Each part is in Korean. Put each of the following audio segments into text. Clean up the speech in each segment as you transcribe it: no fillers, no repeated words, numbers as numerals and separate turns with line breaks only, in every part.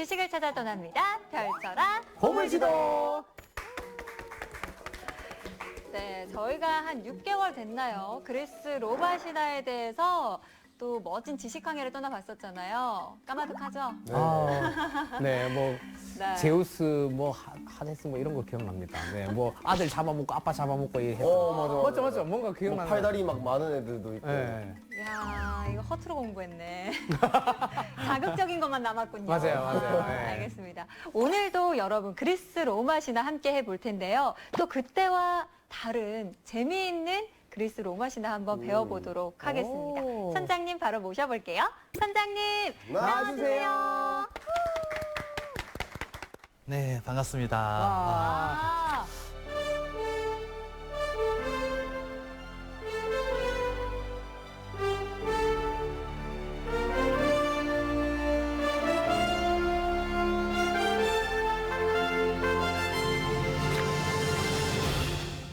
지식을 찾아 떠납니다. 펼쳐라
보물지도.
네, 저희가 한 6개월 됐나요? 그리스 로마 신화에 대해서 또 멋진 지식 강의를 떠나봤었잖아요. 까마득하죠?
네, 뭐
네.
제우스, 뭐 하데스 뭐 이런 거 기억납니다. 네, 뭐 아들 잡아먹고 아빠 잡아먹고 이
맞아.
맞죠. 뭔가
뭐
기억나는.
팔다리 막 많은 애들도 있고.
네.
이야, 이거 허투루 공부했네. 자극적인 것만 남았군요.
맞아요. 네.
알겠습니다. 오늘도 여러분 그리스 로마 신화 함께 해볼 텐데요. 또 그때와 다른 재미있는 그리스 로마 신화 한번 배워보도록 하겠습니다.
오.
선장님 바로 모셔볼게요. 선장님 나와주세요.
네, 반갑습니다.
아,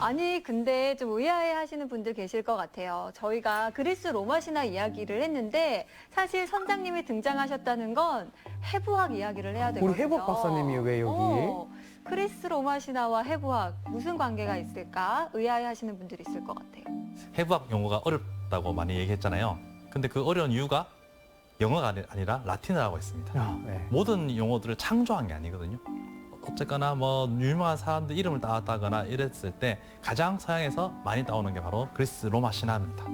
아니 근데 좀 의아해 하시는 분들 계실 것 같아요. 저희가 그리스 로마 신화 이야기를 했는데 사실 선장님이 등장하셨다는 건 해부학 이야기를 해야 되거든요.
우리 해부학 박사님이 왜 여기?
그리스 로마 신화와 해부학 무슨 관계가 있을까 의아해 하시는 분들이 있을 것 같아요.
해부학 용어가 어렵다고 많이 얘기했잖아요. 근데 그 어려운 이유가 영어가 아니라 라틴어라고 했습니다.
네.
모든 용어들을 창조한 게 아니거든요. 어쨌거나 뭐 유명한 사람들 이름을 따왔다거나 이랬을 때 가장 서양에서 많이 따오는 게 바로 그리스 로마 신화입니다.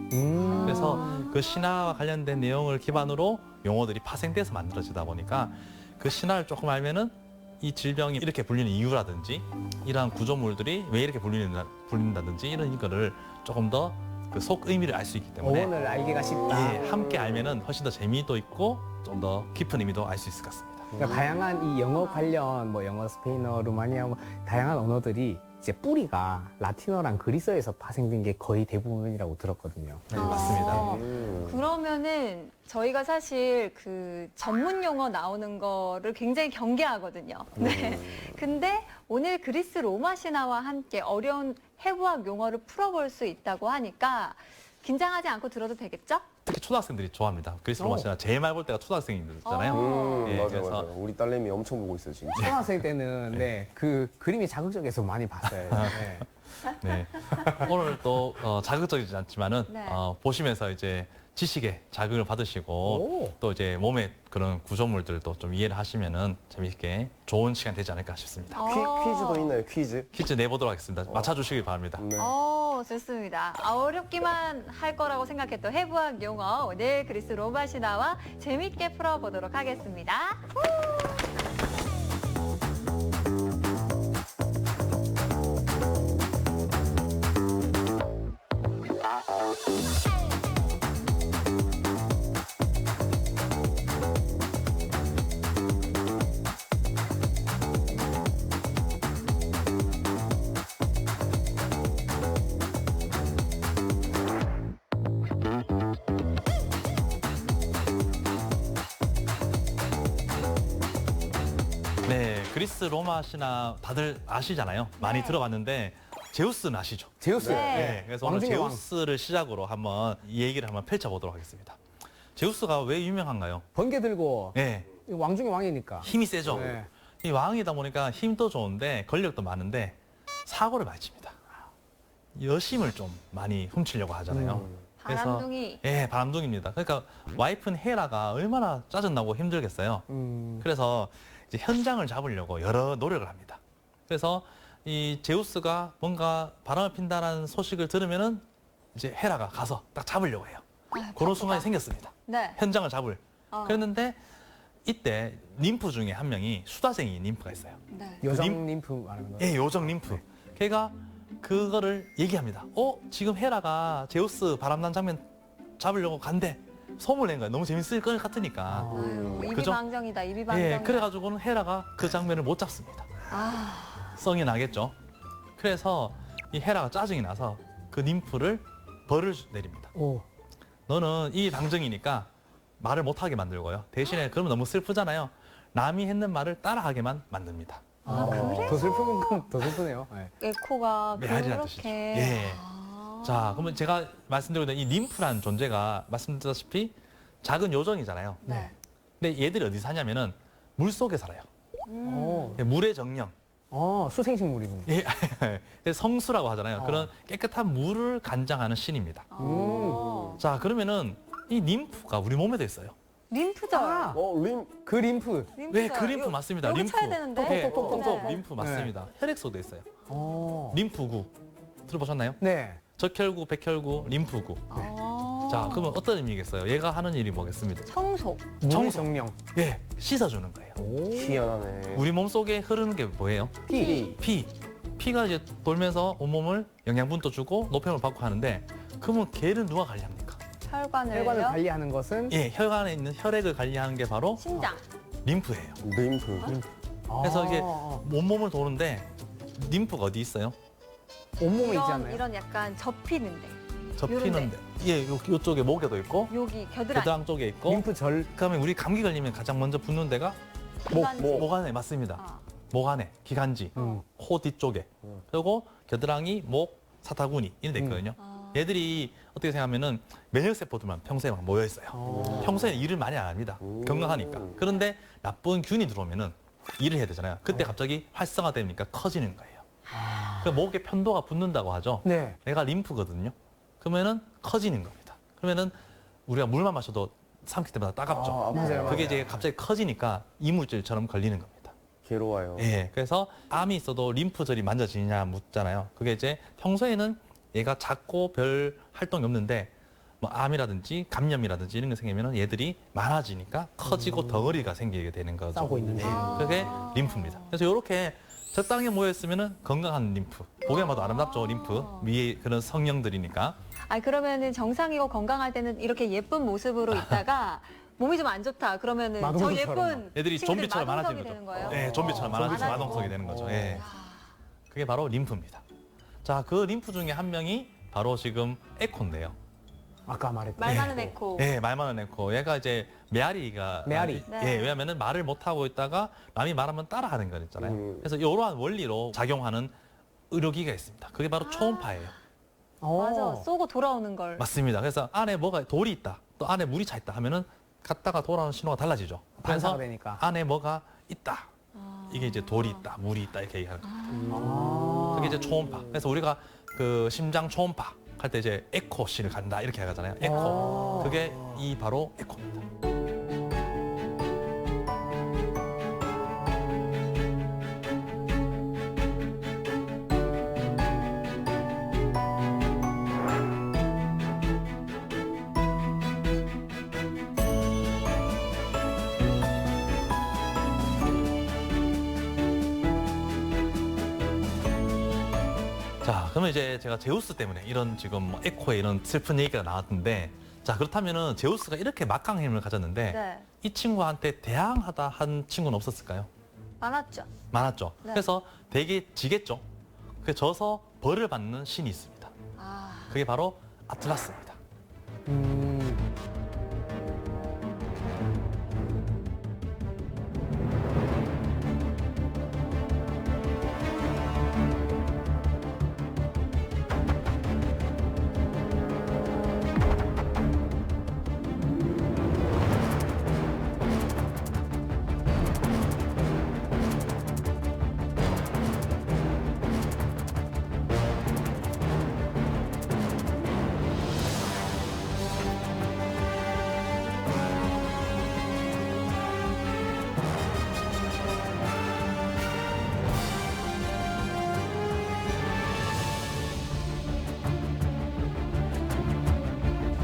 그래서 그 신화와 관련된 내용을 기반으로 용어들이 파생돼서 만들어지다 보니까 그 신화를 조금 알면은 이 질병이 이렇게 불리는 이유라든지 이러한 구조물들이 왜 이렇게 불린다든지 이런 거를 조금 더 그 속 의미를 알 수 있기 때문에
어원을 알기가 쉽다.
예, 함께 알면은 훨씬 더 재미도 있고 좀 더 깊은 의미도 알 수 있을 것 같습니다.
그러니까 다양한 이 영어 관련 뭐 영어, 스페인어, 루마니아 뭐 다양한 언어들이 이제 뿌리가 라틴어랑 그리스어에서 파생된 게 거의 대부분이라고 들었거든요.
네, 맞습니다.
그러면은 저희가 사실 그 전문 용어 나오는 거를 굉장히 경계하거든요. 네. 근데 오늘 그리스 로마 신화와 함께 어려운 해부학 용어를 풀어볼 수 있다고 하니까 긴장하지 않고 들어도 되겠죠?
특히 초등학생들이 좋아합니다. 그리스 로마 신화 제일 많이 볼 때가 초등학생이잖아요.
어.
예,
맞아.
그래서
우리 딸내미 엄청 보고 있어요, 지금.
초등학생 때는 네, 그 그림이 자극적이어서 많이 봤어요. 네.
네. 오늘 또 자극적이지 않지만은
네.
보시면서 이제 지식에 자극을 받으시고
오.
또 이제 몸의 그런 구조물들도 좀 이해를 하시면은 재미있게 좋은 시간 되지 않을까 싶습니다.
퀴즈도 있나요, 퀴즈?
퀴즈 내보도록 하겠습니다. 맞춰주시길 바랍니다.
네.
좋습니다. 어렵기만 할 거라고 생각했던 해부학 용어 오늘 그리스 로마 신화와 재밌게 풀어보도록 하겠습니다.
네, 그리스 로마 신화 다들 아시잖아요. 많이
네.
들어봤는데 제우스는 아시죠?
제우스.
네.
네, 그래서 오늘
왕중의 왕.
제우스를 시작으로 한번 이 얘기를 한번 펼쳐보도록 하겠습니다. 제우스가 왜 유명한가요?
번개 들고
네,
왕 중의 왕이니까.
힘이 세죠.
네.
이 왕이다 보니까 힘도 좋은데 권력도 많은데 사고를 많이 칩니다. 여심을 좀 많이 훔치려고 하잖아요.
바람둥이.
예, 바람둥이입니다. 그러니까 와이프는 헤라가 얼마나 짜증나고 힘들겠어요. 그래서 이제 현장을 잡으려고 여러 노력을 합니다. 그래서 이 제우스가 뭔가 바람을 핀다는 소식을 들으면은 이제 헤라가 가서 딱 잡으려고 해요. 그런 순간이 생겼습니다.
네.
현장을 잡을.
어.
그랬는데 이때 님프 중에 한 명이 수다쟁이 님프가 있어요.
네.
여성 림프 말하는 거.
예, 요정 님프. 걔가 그거를 얘기합니다. 지금 헤라가 제우스 바람난 장면 잡으려고 간대. 소문을 낸 거야. 너무 재밌을 것 같으니까. 그죠?
이비방정이다. 이비방정이다.
예, 그래가지고는 헤라가 그 장면을 못 잡습니다. 성이 나겠죠. 그래서 이 헤라가 짜증이 나서 그 님프를 벌을 내립니다.
오.
너는 이 방정이니까 말을 못하게 만들고요. 대신에 그러면 너무 슬프잖아요. 남이 했는 말을 따라하게만 만듭니다.
그래?
더 슬픈 건 더 슬프네요. 네.
에코가
메아리란 뜻이죠.
그렇게.
예. 자, 그러면 제가 말씀드리고 있는 이 님프라는 존재가 말씀드렸다시피 작은 요정이잖아요.
네.
근데 얘들이 어디 사냐면은 물 속에 살아요.
어,
예, 물의 정령.
수생식물이군요.
예, 성수라고 하잖아요. 그런 깨끗한 물을 간장하는 신입니다. 자, 그러면은 이 림프가 우리 몸에도 있어요.
림프절.
아,
림.
그 림프.
네, 그 림프 맞습니다.
여기
림프.
쳐야 되는데.
네,
톡톡톡톡.
네.
림프 맞습니다. 혈액 속에 있어요.
어.
림프구 들어보셨나요?
네.
적혈구, 백혈구, 림프구. 자, 그러면 어떤 의미겠어요? 얘가 하는 일이 뭐겠습니다?
청소.
물의
청소.
정령.
예, 씻어주는 거예요.
희한하네.
우리 몸 속에 흐르는 게 뭐예요?
피.
피가 이제 돌면서 온몸을 영양분도 주고 노폐물 받고 하는데, 그러면 걔를 누가 관리합니까?
혈관을
혈관을요.
관리하는 것은
예, 혈관에 있는 혈액을 관리하는 게 바로
심장.
림프예요.
림프.
그래서 이게
아,
온몸을 도는데 림프가 어디 있어요?
온몸에
이런
있잖아요.
이런 약간 접히는데.
접히는데, 예, 요쪽에 목에도 있고
여기 겨드랑이.
겨드랑 쪽에 있고,
림프절.
그다음에 우리 감기 걸리면 가장 먼저 붙는 데가
기관지.
목 안에 맞습니다.
아.
목 안에 기관지,
음.
코 뒤쪽에, 그리고 겨드랑이, 목, 사타구니 이런 데 있거든요.
아.
얘들이 어떻게 생각하면은 면역세포들만 평소에 막 모여 있어요. 평소에 일을 많이 안 합니다. 건강하니까. 그런데 나쁜 균이 들어오면은 일을 해야 되잖아요. 그때 갑자기 활성화되니까 커지는 거예요. 그 목에 편도가 붙는다고 하죠.
네.
내가 림프거든요. 그러면은 커지는 겁니다. 그러면은 우리가 물만 마셔도 삼킬 때마다 따갑죠.
아,
맞아요.
그게 이제 갑자기 커지니까 이물질처럼 걸리는 겁니다.
괴로워요.
예, 그래서 암이 있어도 림프절이 만져지냐 묻잖아요. 그게 이제 평소에는 얘가 작고 별 활동이 없는데 뭐 암이라든지 감염이라든지 이런 게 생기면 얘들이 많아지니까 커지고 덩어리가 생기게 되는 거죠.
싸우고 있는데.
예, 그게 림프입니다. 그래서 이렇게 적당히 모여 있으면은 건강한 림프. 보기만 봐도 아름답죠, 림프. 위에 그런 성형들이니까.
아 그러면은 정상이고 건강할 때는 이렇게 예쁜 모습으로 있다가 몸이 좀 안 좋다. 그러면은 저
마동석처럼.
예쁜
애들이
친구들이
좀비처럼
마동석이
많아지는
되는
거죠.
거예요?
예, 좀비처럼 많아지고
많아지고.
마동석이 되는 거죠. 예. 그게 바로 림프입니다. 자, 그 림프 중에 한 명이 바로 지금 에코인데요.
아까 말했던.
말 많은 에코.
예, 말 많은 에코. 얘가 이제 메아리가.
메아리.
네.
예, 왜냐면은 말을 못하고 있다가 남이 말하면 따라하는 거 있잖아요. 그래서 이러한 원리로 작용하는 의료기가 있습니다. 그게 바로 초음파예요.
맞아. 쏘고 돌아오는 걸.
맞습니다. 그래서 안에 뭐가 돌이 있다, 또 안에 물이 차 있다 하면은 갔다가 돌아오는 신호가 달라지죠. 그래서
반사가 되니까.
안에 뭐가 있다. 이게 이제 돌이 있다, 물이 있다 이렇게 얘기하는 거예요. 그게 이제 초음파. 그래서 우리가 그 심장 초음파 할 때 이제 에코실을 간다 이렇게 하잖아요. 에코. 그게 이 바로 에코입니다. 자, 그러면 이제 제가 제우스 때문에 이런 지금 뭐 에코에 이런 슬픈 얘기가 나왔는데, 자, 그렇다면은 제우스가 이렇게 막강한 힘을 가졌는데
네.
이 친구한테 대항하다 한 친구는 없었을까요?
많았죠.
많았죠.
네.
그래서 되게 지겠죠. 그 져서 벌을 받는 신이 있습니다.
아.
그게 바로 아틀라스입니다.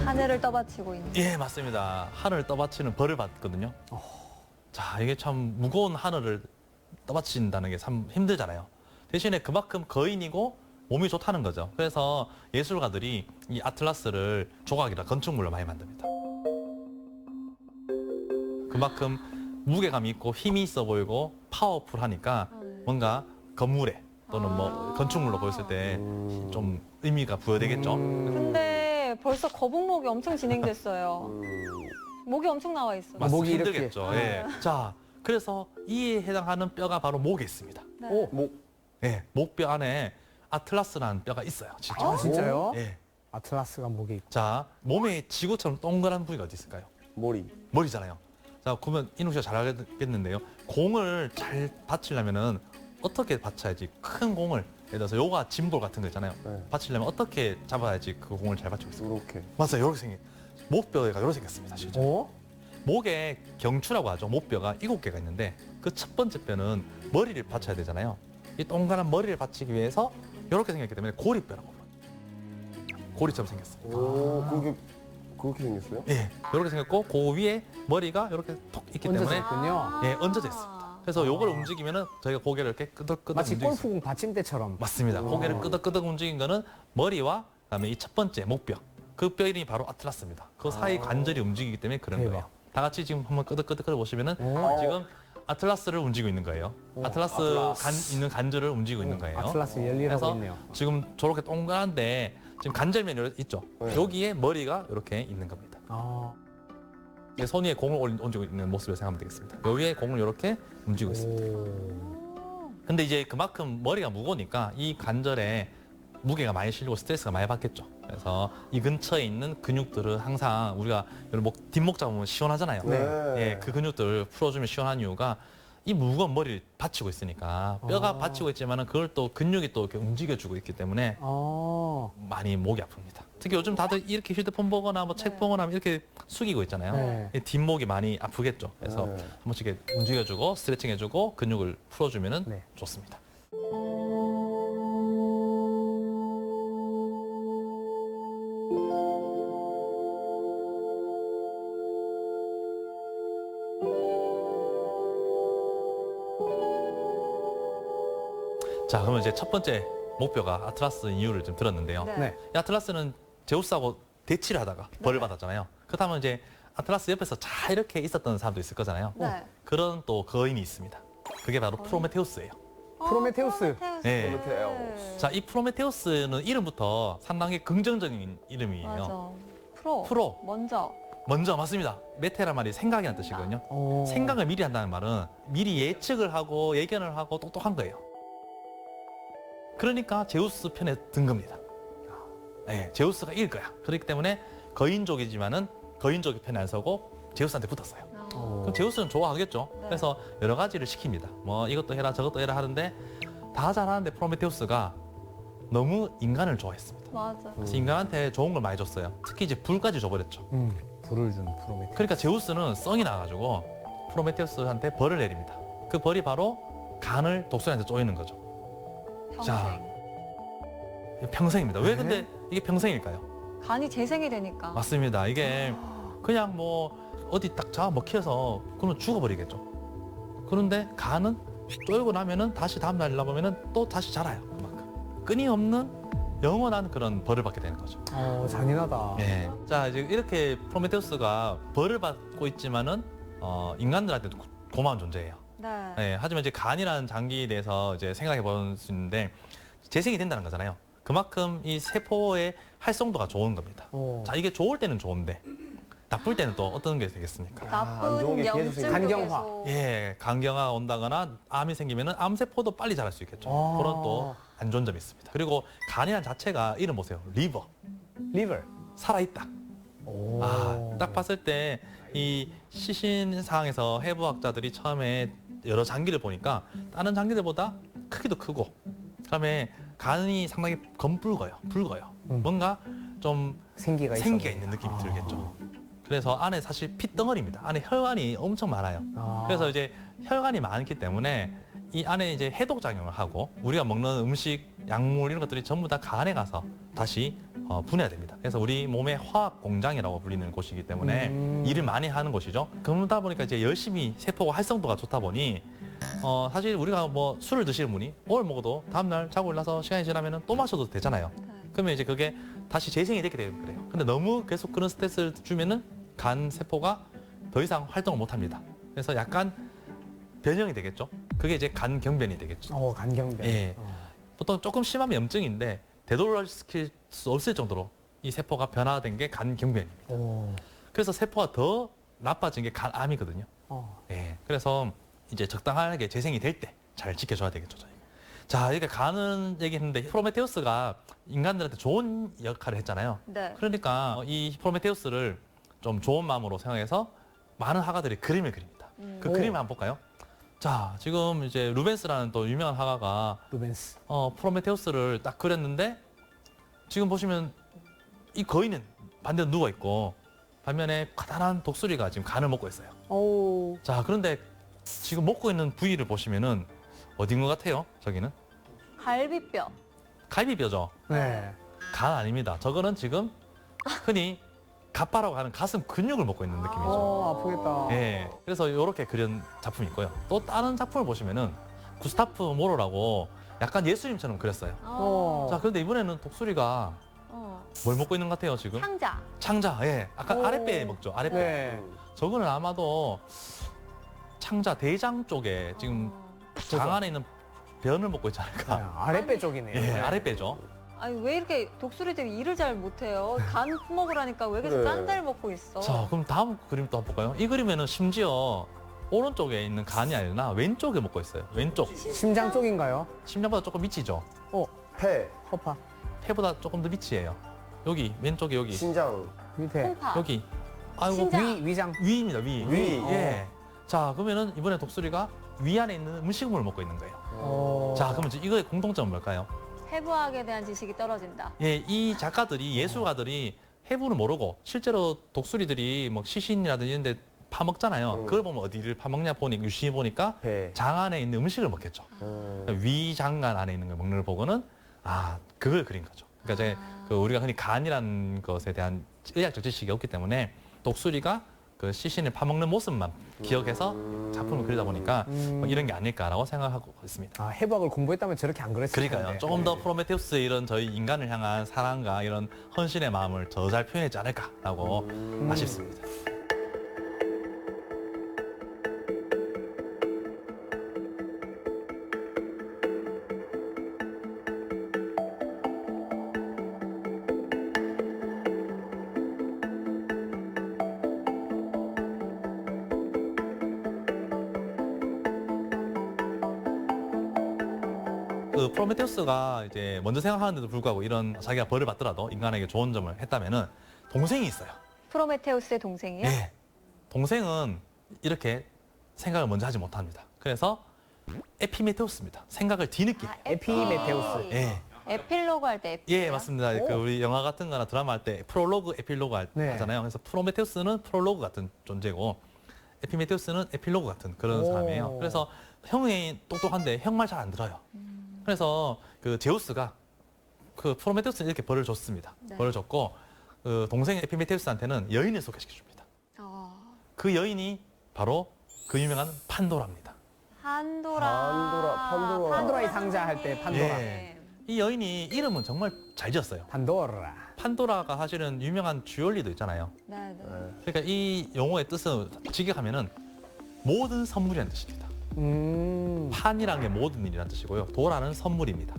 하늘을 떠받치고 있는.
예, 맞습니다. 하늘을 떠받치는 벌을 받거든요. 자, 이게 참 무거운 하늘을 떠받친다는 게 참 힘들잖아요. 대신에 그만큼 거인이고 몸이 좋다는 거죠. 그래서 예술가들이 이 아틀라스를 조각이나 건축물로 많이 만듭니다. 그만큼 무게감이 있고 힘이 있어 보이고 파워풀하니까 뭔가 건물에 또는 뭐 건축물로 보였을 때 좀 의미가 부여되겠죠.
근데 벌써 거북목이 엄청 진행됐어요. 목이 엄청 나와 있어.
맞- 목이 이렇게.
힘들겠죠. 예. 자, 그래서 이에 해당하는 뼈가 바로 목에 있습니다.
네.
오.
목.
예, 목뼈 안에 아틀라스라는 뼈가 있어요. 진짜.
아, 진짜요?
예.
아틀라스가 목에 있고.
자, 몸에 지구처럼 동그란 부위가 어디 있을까요?
머리.
머리잖아요. 자, 그러면 인욱 씨가 잘 알겠는데요. 공을 잘 받치려면은 어떻게 받쳐야지 큰 공을 예를 들어서 요가 짐볼 같은 거 있잖아요.
네.
받치려면 어떻게 잡아야지 그 공을 잘 받치고 있어요.
이렇게.
맞아요. 이렇게 생긴 목뼈가 이렇게 생겼습니다. 실제.
어?
목에 경추라고 하죠. 목뼈가 7개가 있는데 그 첫 번째 뼈는 머리를 받쳐야 되잖아요. 이 동그란 머리를 받치기 위해서 이렇게 생겼기 때문에 고리뼈라고 불러요. 고리처럼 생겼어요.
오, 그렇게 생겼어요?
예, 이렇게 생겼고 그 위에 머리가 이렇게 톡 있기
얹어져
때문에
있군요.
예, 얹어져 있습니다. 그래서 요걸 움직이면은 저희가 고개를 이렇게 끄덕끄덕
마치
움직일 수
골프공 받침대처럼.
맞습니다. 고개를 끄덕끄덕 움직인 거는 머리와 그다음에 이 첫 번째 목뼈. 그 뼈 이름이 바로 아틀라스입니다. 그 사이 관절이 움직이기 때문에 그런
대박.
거예요. 다 같이 지금 한번 끄덕끄덕 보시면은
오.
지금 아틀라스를 움직이고 있는 거예요. 아틀라스 있는 관절을 움직이고 있는 거예요.
아틀라스 열일하고
그래서
있네요.
지금 저렇게 동그란데 지금 관절면이 있죠.
네.
여기에 머리가 이렇게 있는 겁니다.
아.
이제 손 위에 공을 얹고 있는 모습을 생각하면 되겠습니다. 요 위에 공을 이렇게 움직이고 있습니다.
오.
근데 이제 그만큼 머리가 무거우니까 이 관절에 무게가 많이 실리고 스트레스가 많이 받겠죠. 그래서 이 근처에 있는 근육들은 항상 우리가 뒷목 잡으면 시원하잖아요.
네.
예, 그 근육들을 풀어주면 시원한 이유가 이 무거운 머리를 받치고 있으니까 뼈가
아.
받치고 있지만은 그걸 또 근육이 또 이렇게 움직여주고 있기 때문에
아.
많이 목이 아픕니다. 특히 요즘 다들 이렇게 휴대폰 보거나 뭐 책 보거나 하면 이렇게 숙이고 있잖아요.
네.
이 뒷목이 많이 아프겠죠. 그래서
네.
한 번씩 이렇게 움직여주고 스트레칭해주고 근육을 풀어주면은
네.
좋습니다. 자, 그러면 이제 첫 번째 목표가 아틀라스인 이유를 좀 들었는데요.
네.
네.
이 아틀라스는 제우스하고 대치를 하다가 벌을 받았잖아요. 그렇다면 이제 아틀라스 옆에서 잘 이렇게 있었던 사람도 있을 거잖아요.
네.
그런 또 거인이 있습니다. 그게 바로
거인?
프로메테우스예요.
프로메테우스.
네.
프로메테우스.
자, 이 프로메테우스는 이름부터 상당히 긍정적인 이름이에요.
맞아. 프로.
프로.
먼저.
맞습니다. 메테란 말이 생각이라는 뜻이거든요.
오.
생각을 미리 한다는 말은 미리 예측을 하고 예견을 하고 똑똑한 거예요. 그러니까 제우스 편에 든 겁니다. 네, 제우스가 이길 거야. 그렇기 때문에 거인족이지만은 거인족의 편에 안 서고 제우스한테 붙었어요.
오.
그럼 제우스는 좋아하겠죠.
네.
그래서 여러 가지를 시킵니다. 뭐 이것도 해라 저것도 해라 하는데 다 잘하는데 프로메테우스가 너무 인간을 좋아했습니다.
맞아.
그래서 인간한테 좋은 걸 많이 줬어요. 특히 이제 불까지 줘버렸죠.
불을 준 프로메테우스.
그러니까 제우스는 썽이 나가지고 프로메테우스한테 벌을 내립니다. 그 벌이 바로 간을 독수리한테 쪼이는 거죠. 자.
평생.
평생입니다. 왜
네.
근데 이게 평생일까요?
간이 재생이 되니까.
맞습니다. 이게 그냥 뭐 어디 딱 잡아 먹혀서 그러면 죽어버리겠죠. 그런데 간은 쪼이고 나면은 다시 다음날 일어나보면은 또 다시 자라요. 그만큼. 끊임없는 영원한 그런 벌을 받게 되는 거죠.
잔인하다.
예. 자, 이제 이렇게 프로메테우스가 벌을 받고 있지만은 인간들한테도 고마운 존재예요.
네.
예. 하지만 이제 간이라는 장기에 대해서 이제 생각해 볼 수 있는데 재생이 된다는 거잖아요. 그만큼 이 세포의 활성도가 좋은 겁니다.
오.
자, 이게 좋을 때는 좋은데 나쁠 때는 또 어떤 게 되겠습니까?
안 좋은
나쁜
게 계속
염증
생기죠.
간경화.
예, 간경화가 온다거나 암이 생기면은 암세포도 빨리 자랄 수 있겠죠.
아.
그런 또 안 좋은 점이 있습니다. 그리고 간이란 자체가 이름 보세요. 리버.
리버.
살아있다.
오.
딱 봤을 때 이 시신상에서 해부학자들이 처음에 여러 장기를 보니까 다른 장기들보다 크기도 크고 그다음에 간이 상당히 검붉어요. 붉어요. 뭔가 좀
생기가
생기가
있었네.
있는 느낌이 들겠죠. 그래서 안에 사실 핏덩어리입니다. 안에 혈관이 엄청 많아요.
아.
그래서 이제 혈관이 많기 때문에 이 안에 이제 해독 작용을 하고 우리가 먹는 음식, 약물 이런 것들이 전부 다 간에 가서 다시 분해야 됩니다. 그래서 우리 몸의 화학 공장이라고 불리는 곳이기 때문에 일을 많이 하는 곳이죠. 그러다 보니까 이제 열심히 세포가 활성도가 좋다 보니 사실 우리가 뭐 술을 드시는 분이 오늘 먹어도 다음날 자고 일어나서 시간이 지나면 또 마셔도 되잖아요. 그러면 이제 그게 다시 재생이 되게 되면 그래요. 근데 너무 계속 그런 스트레스를 주면은 간 세포가 더 이상 활동을 못 합니다. 그래서 약간 변형이 되겠죠. 그게 이제 간경변이 되겠죠.
간경변.
예. 보통 조금 심하면 염증인데 되돌아시킬 수 없을 정도로 이 세포가 변화된 게 간경변입니다.
오.
그래서 세포가 더 나빠진 게 간암이거든요. 예. 그래서 이제 적당하게 재생이 될 때 잘 지켜줘야 되겠죠, 저희가. 자, 이렇게 간은 얘기했는데 프로메테우스가 인간들한테 좋은 역할을 했잖아요.
네.
그러니까 이 프로메테우스를 좀 좋은 마음으로 생각해서 많은 화가들이 그림을 그립니다. 그
오.
그림을 한번 볼까요? 자, 지금 이제 루벤스라는 또 유명한 화가가
루벤스.
프로메테우스를 딱 그렸는데 지금 보시면 이 거인은 반대로 누워 있고 반면에 가단한 독수리가 지금 간을 먹고 있어요.
오.
자, 그런데 지금 먹고 있는 부위를 보시면은 어딘 것 같아요? 저기는
갈비뼈.
갈비뼈죠.
네.
간 아닙니다. 저거는 지금 흔히 갑바라고 하는 가슴 근육을 먹고 있는 느낌이죠.
아프겠다.
예, 그래서 이렇게 그린 작품이 있고요. 또 다른 작품을 보시면은 구스타프 모로라고 약간 예수님처럼 그렸어요. 자, 그런데 이번에는 독수리가 뭘 먹고 있는 것 같아요, 지금?
상자.
창자, 예. 아까
오.
아랫배 먹죠, 아랫배.
네.
저거는 아마도 창자 대장 쪽에 지금 장 안에 있는 변을 먹고 있지 않을까.
네, 아랫배 쪽이네요.
예, 아랫배죠.
아니 왜 이렇게 독수리들이 일을 잘 못해요? 간 먹으라니까 왜 계속
그래.
짠잘 먹고 있어?
자, 그럼 다음 그림 또 한번 볼까요? 이 그림에는 심지어 오른쪽에 있는 간이 아니라 왼쪽에 먹고 있어요. 왼쪽.
심장 쪽인가요?
심장보다 조금 밑이죠.
폐,
허파.
폐보다 조금 더 밑이에요. 여기 왼쪽에 여기
신장,
밑에.
콩파.
여기. 아이고
신장.
위장.
위입니다. 위.
위.
예. 자, 그러면은 이번에 독수리가 위 안에 있는 음식물을 먹고 있는 거예요. 자, 그러면 이제 이거의 공통점은 뭘까요?
해부학에 대한 지식이 떨어진다.
예, 이 작가들이 예술가들이 해부를 모르고 실제로 독수리들이 뭐 시신이라든지 이런 데 파먹잖아요. 그걸 보면 어디를 파먹냐 보니 유심히 보니까
배.
장 안에 있는 음식을 먹겠죠. 위장관 안에 있는 걸 먹는 걸 보고는 아, 그걸 그린 거죠. 그러니까 이제 그 우리가 흔히 간이라는 것에 대한 의학적 지식이 없기 때문에 독수리가 그 시신을 파먹는 모습만 기억해서 작품을 그리다 보니까 뭐 이런 게 아닐까라고 생각하고 있습니다.
아, 해부학을 공부했다면 저렇게 안 그랬을 텐데.
그러니까요. 조금 더 프로메테우스의 이런 저희 인간을 향한 사랑과 이런 헌신의 마음을 더 잘 표현했지 않을까라고 아쉽습니다. 그 프로메테우스가 이제 먼저 생각하는데도 불구하고 이런 자기가 벌을 받더라도 인간에게 좋은 점을 했다면은 동생이 있어요.
프로메테우스의 동생이요?
예. 동생은 이렇게 생각을 먼저 하지 못합니다. 그래서 에피메테우스입니다. 생각을 뒤늦게.
에피메테우스.
예.
에필로그 할 때 에피.
예, 맞습니다. 그 우리 영화 같은 거나 드라마 할 때 프롤로그, 에필로그
네.
하잖아요. 그래서 프로메테우스는 프롤로그 같은 존재고 에피메테우스는 에필로그 같은 그런 사람이에요. 그래서 형이 똑똑한데 형 말 잘 안 들어요. 그래서 그 제우스가 그 프로메테우스는 이렇게 벌을 줬습니다.
네.
벌을 줬고 그 동생 에피메테우스한테는 여인을 소개시켜 줍니다. 그 여인이 바로 그 유명한 판도라입니다.
판도라.
판도라의 상자 할 때 판도라.
예. 이 여인이 이름은 정말 잘 지었어요.
판도라.
판도라가 사실은 유명한 주얼리도 있잖아요.
네.
그러니까 이 용어의 뜻은 직역하면은 모든 선물이라는 뜻입니다. 판이라는 게 모든 일이라는 뜻이고요. 도라는 선물입니다.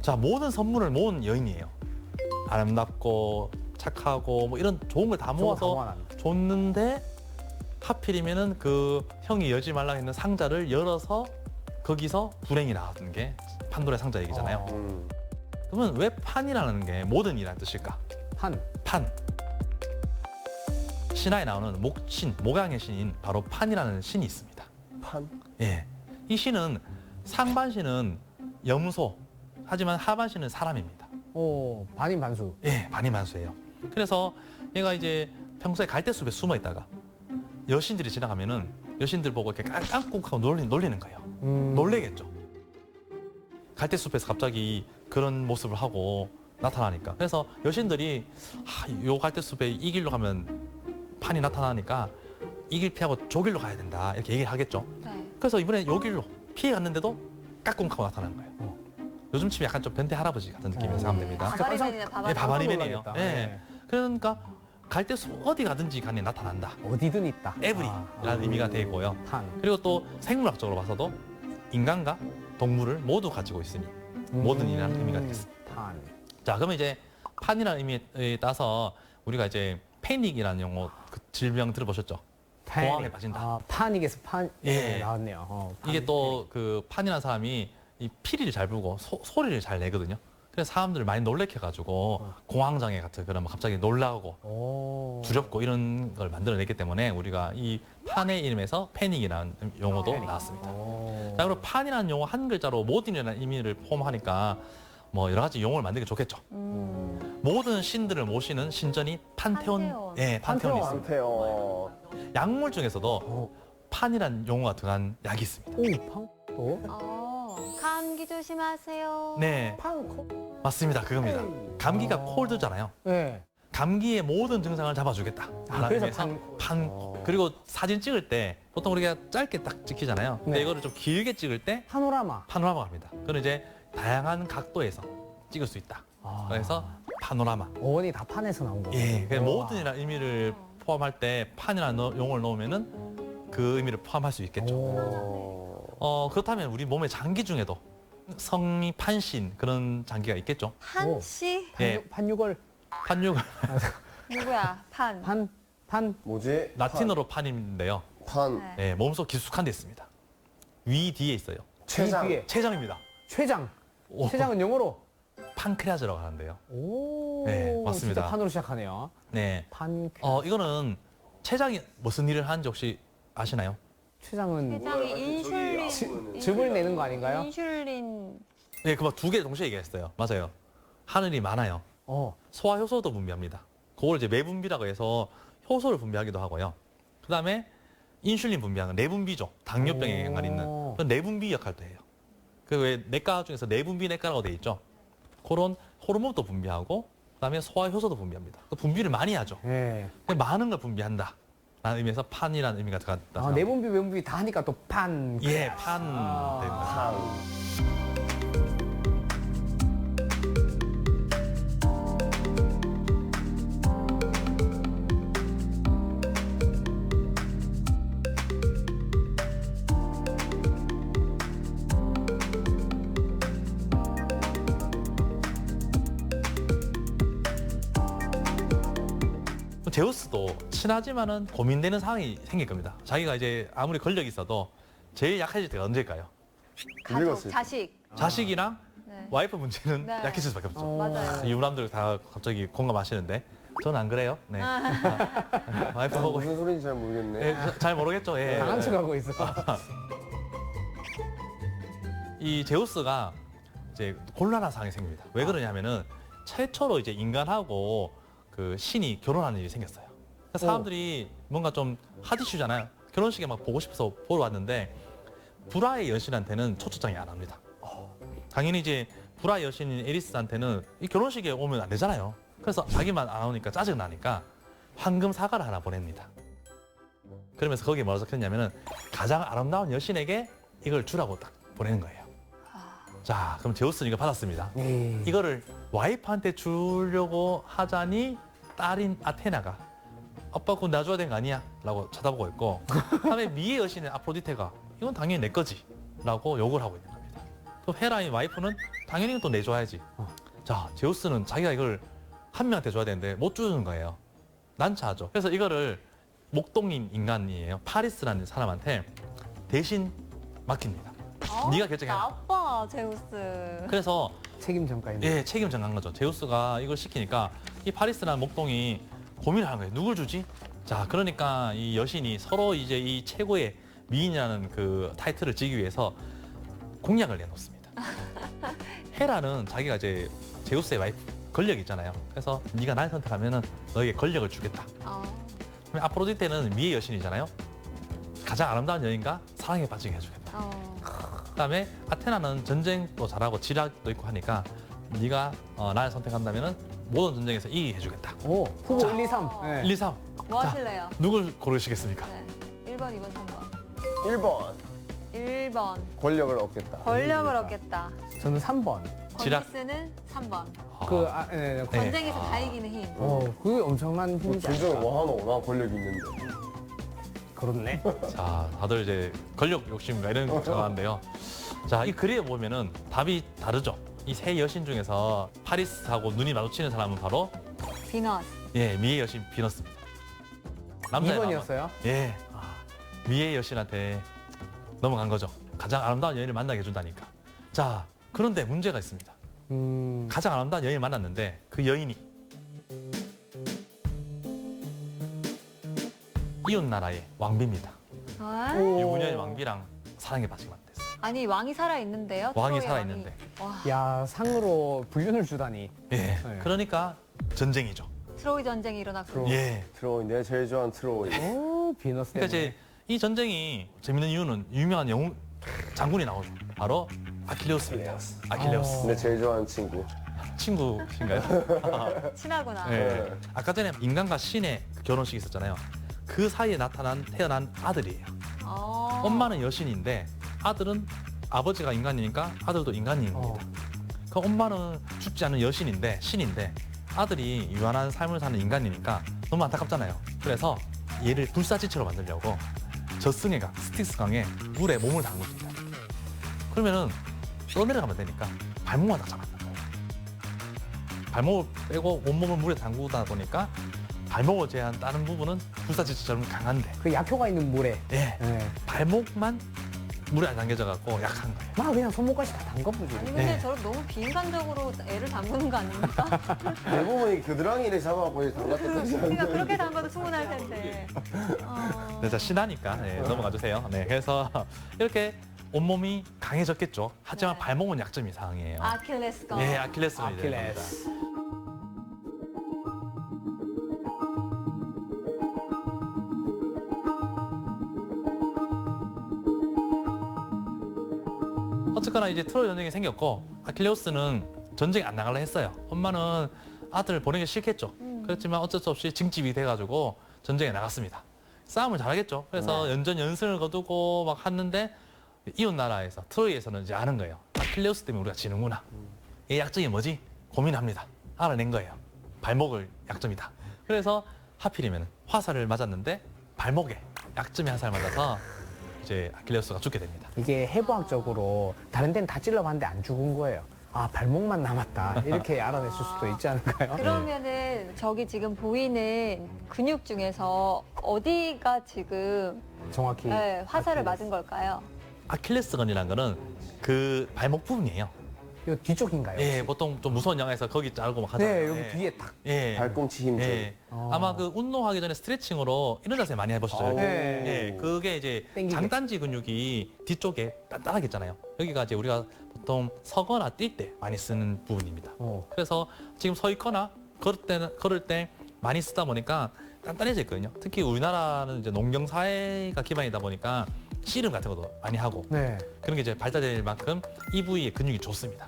자, 모든 선물을 모은 여인이에요. 아름답고 착하고 뭐 이런 좋은 걸 다 모아서 줬는데 하필이면은 그 형이 열지 말라고 했는 상자를 열어서 거기서 불행이 나왔던 게 판도라의 상자 얘기잖아요. 그러면 왜 판이라는 게 모든 일이라는 뜻일까? 판. 신화에 나오는 목신, 목양의 신인 바로 판이라는 신이 있습니다.
판?
예. 이 신은 상반신은 염소, 하지만 하반신은 사람입니다.
오, 반인 반수.
예, 반이만수예요. 그래서 얘가 이제 평소에 갈대숲에 숨어 있다가 여신들이 지나가면은 여신들 보고 이렇게 깡꿍하고 놀리는 거예요. 놀래겠죠. 갈대숲에서 갑자기 그런 모습을 하고 나타나니까. 그래서 여신들이 요 갈대숲에 이 길로 가면 판이 나타나니까 이 길 피하고 저 길로 가야 된다 이렇게 얘기를 하겠죠.
네.
그래서 이번에 요 길로 피해 갔는데도 까꿍하고 나타나는 거예요. 요즘 치면 약간 좀 변태 할아버지 같은 느낌이라고 생각하면 됩니다.
바바리맨이네,
예, 바바리맨이에요.
놀라겠다.
예.
네.
그러니까 갈대숲 어디 가든지 간에 나타난다.
어디든 있다.
에브리라는 의미가 되고요.
판.
그리고 또 생물학적으로 봐서도 인간과 동물을 모두 가지고 있으니 모든 이라는 의미가 되겠습니다.
판.
자, 그러면 이제 판이라는 의미에 따라서 우리가 이제 패닉이라는 용어 그 질병 들어보셨죠? 공황에 빠진다.
아, 파닉에서 판.
예.
나왔네요. 판.
이게 또 그 판이라는 사람이 이 피리를 잘 불고 소리를 잘 내거든요. 그래서 사람들을 많이 놀래켜가지고 공황장애 같은 그런 뭐 갑자기 놀라고
오.
두렵고 이런 걸 만들어냈기 때문에 우리가 이 판의 이름에서 패닉이라는 용어도
패닉.
나왔습니다.
오.
자, 그리고 판이라는 용어 한 글자로 모든이라는 의미를 포함하니까 뭐 여러 가지 용어를 만들기 좋겠죠. 모든 신들을 모시는 신전이 판테온,
판테온.
예, 판테온이 있습니다.
한태요.
약물 중에서도
오.
판이라는 용어가 들어간 약이 있습니다.
오, 팡? 또?
감기 조심하세요.
네,
팡?
맞습니다. 그겁니다. 감기가 콜드잖아요.
네.
감기의 모든 증상을 잡아주겠다.
아, 그래서
판. 그리고 사진 찍을 때 보통 우리가 짧게 딱 찍히잖아요. 근데
네.
이거를 좀 길게 찍을 때
파노라마.
파노라마가 합니다. 그건 이제 다양한 각도에서 찍을 수 있다.
아.
그래서 파노라마.
어원이 다 판에서 나온 거.
예, 그 모든이라는 의미를 포함할 때 판이라는 용어를 넣으면은 그 의미를 포함할 수 있겠죠. 그렇다면 우리 몸의 장기 중에도 성이 판신 그런 장기가 있겠죠.
판씨
예.
판유걸.
판육
누구야? 판.
판.
뭐지?
라틴어로 판인데요.
판.
네.
예, 몸속 깊숙한 데 있습니다. 위 뒤에 있어요.
췌장.
뒤에.
췌장입니다.
췌장.
오,
췌장은 영어로.
판크레아즈라고 하는데요.
오.
네, 맞습니다.
진짜 판으로 시작하네요.
네.
판.
이거는 췌장이 무슨 일을 하는지 혹시 아시나요?
췌장은
회장이 인슐린.
즙을 내는 거 아닌가요?
인슐린.
네, 그만 두 개 동시에 얘기했어요. 맞아요. 하늘이 많아요. 소화 효소도 분비합니다. 그걸 이제 매분비라고 해서 효소를 분비하기도 하고요. 그다음에 인슐린 분비하는 내분비죠. 당뇨병에
오.
영향을 있는 그런 내분비 역할도 해요. 그 왜 내과 중에서 내분비 내과라고 돼 있죠. 그런 호르몬도 분비하고 그다음에 소화 효소도 분비합니다. 그 분비를 많이 하죠.
예.
많은 걸 분비한다. 라는 의미에서 판이라는 의미가 들어갔다.
아, 내분비, 외분비 다 하니까 또 판.
예, 판 됩니다.
판.
제우스도 친하지만은 고민되는 상황이 생길 겁니다. 자기가 이제 아무리 권력이 있어도 제일 약해질 때가 언제일까요?
가족,
늙었을 때.
자식.
자식이랑
네.
와이프 문제는
네.
약해질 수밖에 없죠.
맞아요.
유부남들 다 갑자기 공감하시는데 저는 안 그래요. 네. 와이프 보고
무슨 소리인지 잘 모르겠네.
예, 잘 모르겠죠. 예.
당한 척하고 있어.
이 제우스가 이제 곤란한 상황이 생깁니다. 왜 그러냐면은 최초로 이제 인간하고 그 신이 결혼하는 일이 생겼어요. 그래서 사람들이 뭔가 좀 핫이슈잖아요. 결혼식에 막 보고 싶어서 보러 왔는데 불화의 여신한테는 초청장이 안 합니다. 당연히 이제 불화의 여신인 에리스한테는 이 결혼식에 오면 안 되잖아요. 그래서 자기만 안 오니까 짜증 나니까 황금 사과를 하나 보냅니다. 그러면서 거기에 뭐라 적혔냐면은 가장 아름다운 여신에게 이걸 주라고 딱 보내는 거예요. 자, 그럼 제우스는 이거 받았습니다.
네.
이거를 와이프한테 주려고 하자니 딸인 아테나가 아빠 그거 놔줘야 되는 거 아니야? 라고 쳐다보고 있고 다음에 미의 여신인 아프로디테가 이건 당연히 내 거지 라고 욕을 하고 있는 겁니다. 또 헤라인 와이프는 당연히 또 내줘야지. 자, 제우스는 자기가 이걸 한 명한테 줘야 되는데 못 주는 거예요. 난처하죠. 그래서 이거를 목동인 인간이에요. 파리스라는 사람한테 대신 맡깁니다. 네가 결정해라.
나빠, 제우스.
그래서
책임 전가인.
예, 책임 전가한 거죠. 제우스가 이걸 시키니까 이 파리스라는 목동이 고민을 하는 거예요. 누굴 주지? 자, 그러니까 이 여신이 서로 이제 이 최고의 미인이라는 그 타이틀을 지기 위해서 공약을 내놓습니다. 헤라는 자기가 이제 제우스의 와이프 권력이 있잖아요. 그래서 네가 날 선택하면은 너에게 권력을 주겠다. 그럼 아프로디테는 미의 여신이잖아요. 가장 아름다운 여인과 사랑에 빠지게 해주겠다. 그다음에 아테나는 전쟁도 잘하고 지략도 있고 하니까 네가 나를 선택한다면은 모든 전쟁에서 이기게 해주겠다.
오, 후보
자.
1, 2, 3.
1, 2, 3.
뭐
자,
하실래요?
누굴 고르시겠습니까?
네. 1번, 2번, 3번.
1번.
1번.
권력을 얻겠다.
권력을 얻겠다.
저는 3번.
지략.
건기스는 3번.
그, 아, 네, 네.
전쟁에서 다 이기는 힘.
그게 엄청난 힘이지
둘 중에
않을까?
뭐 하나 나 권력이 있는데.
그렇네.
자, 다들 이제 권력 욕심과 이런 거 좋아하는데요. 자, 이 글에 보면은 답이 다르죠. 이 세 여신 중에서 파리스하고 눈이 마주치는 사람은 바로
비너스.
예, 미의 여신 비너스입니다. 남자의 마음은
2번이었어요?
예, 미의 여신한테 넘어간 거죠. 가장 아름다운 여인을 만나게 해준다니까. 자, 그런데 문제가 있습니다. 가장 아름다운 여인을 만났는데 그 여인이 이웃 나라의 왕비입니다.
아?
유부녀의 왕비랑 사랑에 빠지게 됐어요.
아니 왕이 살아 있는데요.
왕이 살아 있는데.
와,
야, 상으로 불륜을 주다니.
예.
네.
그러니까 전쟁이죠.
트로이 전쟁이 일어났군요.
예.
트로이, 내가 제일 좋아하는 트로이.
오, 비너스
그러니까
때문에.
이제 이 전쟁이 재밌는 이유는 유명한 영웅 장군이 나오죠. 바로 아킬레우스입니다. 아킬레우스.
내 제일 좋아하는 친구.
친구신가요?
친하구나.
예. 아까 전에 인간과 신의 결혼식이 있었잖아요. 그 사이에 태어난 아들이에요.
어.
엄마는 여신인데 아들은 아버지가 인간이니까 아들도 인간입니다. 그 엄마는 죽지 않은 여신인데 신인데 아들이 유한한 삶을 사는 인간이니까 너무 안타깝잖아요. 그래서 얘를 불사지체로 만들려고 저승해가 스틱스 강에 물에 몸을 담굽니다. 그러면은 떠내려가면 되니까 발목만 딱 잡았는 거예요. 발목을 빼고 온몸을 물에 담그다 보니까 발목을 제한 다른 부분은 불사지체처럼 강한데
그 약효가 있는 물에.
예,
네.
발목만 물에 안 담겨져 갖고 약한 거예요.
막 그냥 손목까지 다 담가보지.
아니 근데
네.
저렇게 너무 비인간적으로 애를 담그는 거 아닙니까?
대부분 이 겨드랑이를 잡아갖고 이렇게 담갔다
그러니까 그렇게 담가도 충분할 텐데. 어.
네, 자 신하니까 네, 넘어가 주세요. 네, 그래서 이렇게 온몸이 강해졌겠죠. 하지만
네.
발목은 약점 이상이에요.
아킬레스건.
예, 아킬레스건이 되는 겁니다.
아킬레스.
어쨌거나 이제 트로이 전쟁이 생겼고 아킬레우스는 전쟁에 안 나가려 했어요. 엄마는 아들 보내기 싫겠죠. 그렇지만 어쩔 수 없이 징집이 돼가지고 전쟁에 나갔습니다. 싸움을 잘하겠죠. 그래서 연전연승을 거두고 막 했는데 이웃 나라에서 트로이에서는 이제 아는 거예요. 아킬레우스 때문에 우리가 지는구나. 이 약점이 뭐지? 고민합니다. 알아낸 거예요. 발목을 약점이다. 그래서 하필이면 화살을 맞았는데 발목에 약점이 한 살 맞아서 이제 아킬레우스가 죽게 됩니다.
이게 해부학적으로 다른 데는 다 찔러봤는데 안 죽은 거예요. 아, 발목만 남았다. 이렇게 알아냈을 수도 있지 않을까요?
그러면은 저기 지금 보이는 근육 중에서 어디가 지금
정확히.
네, 화살을
아킬레스.
맞은 걸까요?
아킬레스건이라는 거는 그 발목 부분이에요.
이 뒤쪽인가요?
예, 보통 좀 무서운 영화에서 거기 자르고 막 하잖아요.
네, 여기
예.
뒤에 딱.
예.
발꿈치 힘줄.
예.
어.
아마 그 운동하기 전에 스트레칭으로 이런 자세 많이 해보셨죠?
오.
네.
예, 그게 이제
땡기게.
장단지 근육이 뒤쪽에 단단하게 있잖아요. 여기가 이제 우리가 보통 서거나 뛸 때 많이 쓰는 부분입니다. 그래서 지금 서 있거나 걸을 때 많이 쓰다 보니까 단단해져 있거든요. 특히 우리나라는 이제 농경 사회가 기반이다 보니까 씨름 같은 것도 많이 하고
네.
그런 게 이제 발달될 만큼 이 부위의 근육이 좋습니다.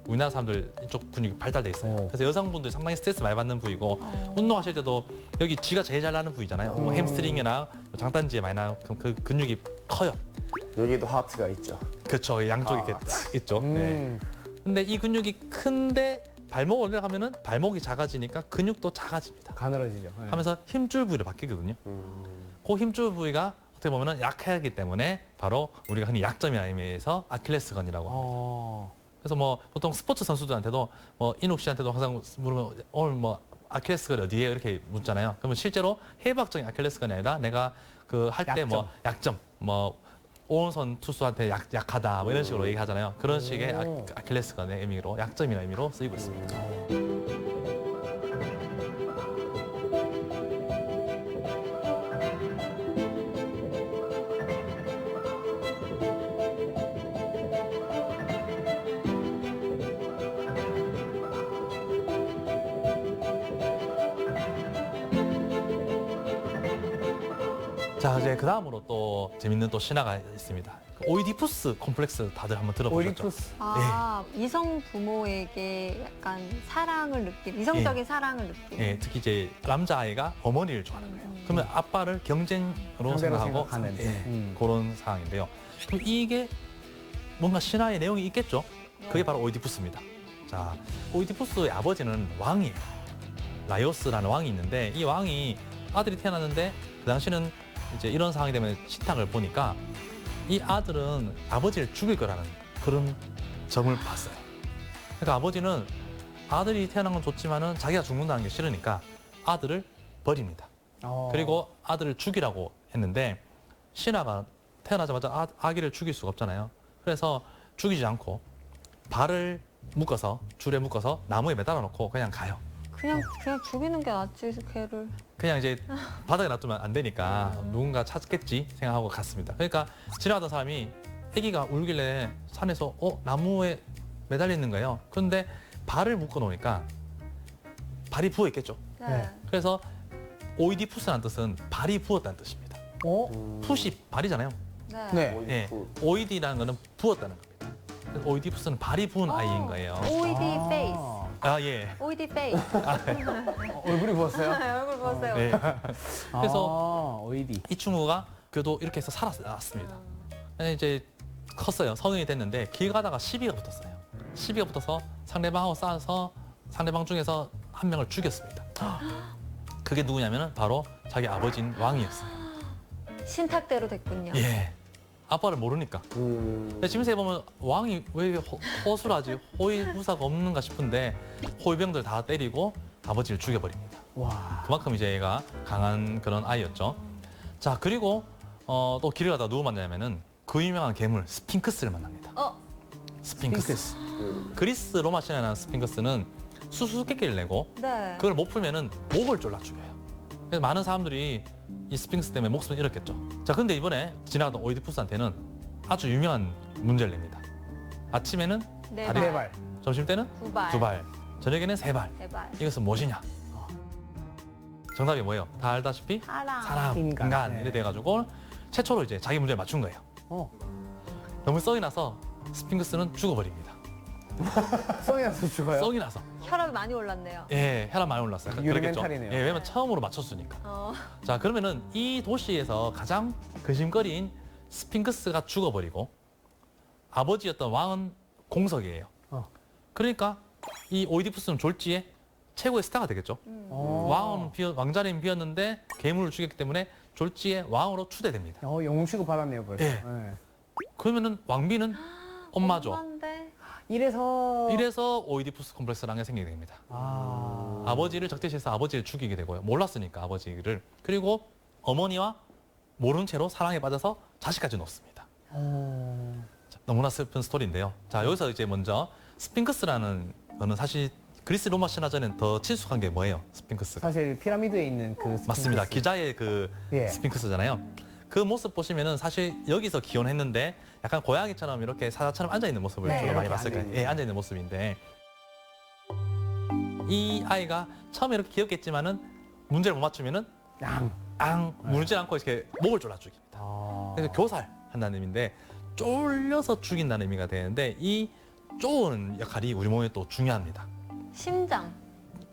우리나라 사람들 이쪽 근육이 발달돼 있어요.
오.
그래서 여성분들 상당히 스트레스 많이 받는 부위고 운동하실 때도 여기 쥐가 제일 잘 나는 부위잖아요. 뭐 햄스트링이나 장단지에 많이 나는 그 근육이 커요.
여기도 하트가 있죠.
그렇죠. 양쪽에 이렇게 딱 있죠. 네. 근데 이 근육이 큰데 발목을 올라가면은 발목이 작아지니까 근육도 작아집니다.
가늘어지죠. 네.
하면서 힘줄 부위로 바뀌거든요. 그 힘줄 부위가 어떻게 보면은 약하기 때문에 바로 우리가 흔히 약점이라는 의미에서 아킬레스건이라고 합니다. 그래서 뭐 보통 스포츠 선수들한테도 뭐 인욱 씨한테도 항상 물으면 오늘 뭐 아킬레스건 어디에 이렇게 묻잖아요. 그러면 실제로 해부학적인 아킬레스건이 아니라 내가 그 할 때 뭐 약점 뭐 오른손 투수한테 약하다 뭐 이런 식으로 얘기하잖아요. 그런 식의 아킬레스건의 의미로 약점이라는 의미로 쓰이고 있습니다. 자, 이제 그 다음으로 또 재밌는 또 신화가 있습니다. 오이디푸스 콤플렉스 다들 한번 들어보셨죠?
오이디푸스.
아, 이성 부모에게 약간 사랑을 느낀, 이성적인 사랑을 느낀.
예, 특히 이제 남자아이가 어머니를 좋아하는 거예요. 그러면 아빠를 경쟁으로
상대로
생각하고
생각하는.
예, 그런 상황인데요. 그럼 이게 뭔가 신화의 내용이 있겠죠? 그게 바로 오이디푸스입니다. 자, 오이디푸스의 아버지는 왕이에요. 라이오스라는 왕이 있는데 이 왕이 아들이 태어났는데 그 당시는 이제 이런 상황이 되면 식탁을 보니까 이 아들은 아버지를 죽일 거라는 그런 점을 봤어요. 그러니까 아버지는 아들이 태어난 건 좋지만은 자기가 죽는다는 게 싫으니까 아들을 버립니다. 그리고 아들을 죽이라고 했는데 신하가 태어나자마자 아기를 죽일 수가 없잖아요. 그래서 죽이지 않고 발을 묶어서 줄에 묶어서 나무에 매달아 놓고 그냥 가요.
그냥 죽이는 게 낫지 개를.
그냥 이제 바닥에 놔두면 안 되니까 누군가 찾겠지 생각하고 갔습니다. 그러니까 지나가던 사람이 아기가 울길래 산에서 나무에 매달려 있는 거예요. 그런데 발을 묶어 놓으니까 발이 부어 있겠죠.
네.
그래서 오이디푸스라는 뜻은 발이 부었다는 뜻입니다. 푸시 발이잖아요.
네.
네.
예, 오이디라는 거는 부었다는 겁니다. 그래서 오이디푸스는 발이 부은 아이인 거예요.
OED 페이스.
아 예.
OED 페이스.
얼굴이 부었어요?
얼굴 보세요.
네. 그래서
오이디.
이 친구가 그래도 이렇게 해서 살았습니다. 이제 컸어요. 성인이 됐는데 길 가다가 시비가 붙었어요. 시비가 붙어서 상대방하고 싸워서 상대방 중에서 한 명을 죽였습니다. 그게 누구냐면은 바로 자기 아버지인 왕이었어요.
신탁대로 됐군요.
예. 아빠를 모르니까. 근데 지금 보면 왕이 왜 허술하지? 호위무사가 없는가 싶은데 호위병들 다 때리고 아버지를 죽여버립니다.
와.
그만큼 이제 얘가 강한 그런 아이였죠. 자, 그리고 또 길을 가다가 누구 만나냐면은 그 유명한 괴물 스핑크스를 만납니다. 스핑크스. 그리스 로마 신화에 나오는 스핑크스는 수수께끼를 내고
네.
그걸 못 풀면은 목을 졸라 죽여요. 그래서 많은 사람들이 이 스핑크스 때문에 목숨을 잃었겠죠. 자, 근데 이번에 지나가던 오이디푸스한테는 아주 유명한 문제를 냅니다. 아침에는
네
다리
발.
네 발.
점심 때는
두 발.
두 발, 저녁에는 세 발.
네 발.
이것은 무엇이냐? 정답이 뭐예요? 다 알다시피 사람, 인간,
네.
이래 돼가지고 최초로 이제 자기 문제를 맞춘 거예요.
어.
너무 썩이 나서 스핑크스는 죽어버립니다.
썩이 나서 죽어요?
썩이 나서.
혈압이 많이 올랐네요.
예, 혈압 많이 올랐어요. 그러겠죠.
유르멘탈이네요.
예, 왜냐면 처음으로 맞췄으니까.
어.
자, 그러면은 이 도시에서 가장 근심거리인 스핑크스가 죽어버리고 아버지였던 왕은 공석이에요. 그러니까 이 오이디푸스는 졸지에 최고의 스타가 되겠죠. 왕은 왕자리는 비었는데 괴물을 죽였기 때문에 졸지에 왕으로 추대됩니다.
영웅 취급받았네요 벌써.
예.
네.
그러면은 왕비는 엄마죠.
엄마인데.
이래서 오이디푸스 콤플렉스라는 게 생기게 됩니다. 아버지를 적대시해서 아버지를 죽이게 되고요. 몰랐으니까 아버지를. 그리고 어머니와 모른 채로 사랑에 빠져서 자식까지 놓습니다. 자, 너무나 슬픈 스토리인데요. 자, 여기서 이제 먼저 스핑크스라는 거는 사실 그리스 로마 신화전에는 더 친숙한 게 뭐예요? 스핑크스가.
사실 피라미드에 있는 그 스핑크스.
맞습니다. 기자의 그
예.
스핑크스잖아요. 그 모습 보시면은 사실 여기서 기원했는데 약간 고양이처럼 이렇게 사자처럼 앉아 있는 모습을
네,
주로 많이
이렇게
봤을 거예요.
앉아있는.
예, 앉아 있는 모습인데 이 아이가 처음에 이렇게 귀엽겠지만은 문제를 못 맞추면은 물지 않고 이렇게 목을 졸라 죽입니다. 그래서 교살한다는 의미인데 쫄려서 죽인다는 의미가 되는데 이 쪼는 역할이 우리 몸에 또 중요합니다.
심장.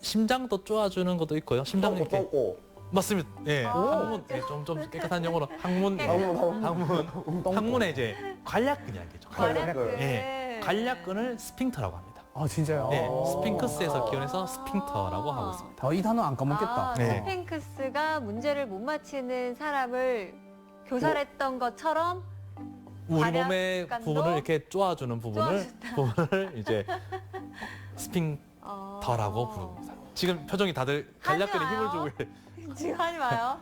심장도 쪼아주는 것도 있고요. 심장 이렇게
똥꼬.
맞습니다. 예, 항문, 예, 좀 깨끗한 용어로 항문에 이제 관략근이 알겠죠.
관략근.
예, 관략근을 스핑터라고 합니다.
아 진짜요?
예, 스핑크스에서 기원해서 스핑터라고 하고 있습니다.
이 단어 안 까먹겠다.
네.
스핑크스가 문제를 못 맞히는 사람을 교살했던 것처럼
우리 몸의
관략근도
부분을 이렇게 쪼아주는 부분을 이제
어.
스핑터라고 부릅니다. 지금 표정이 다들 관략근에 힘을 주고
지금 하지 마요.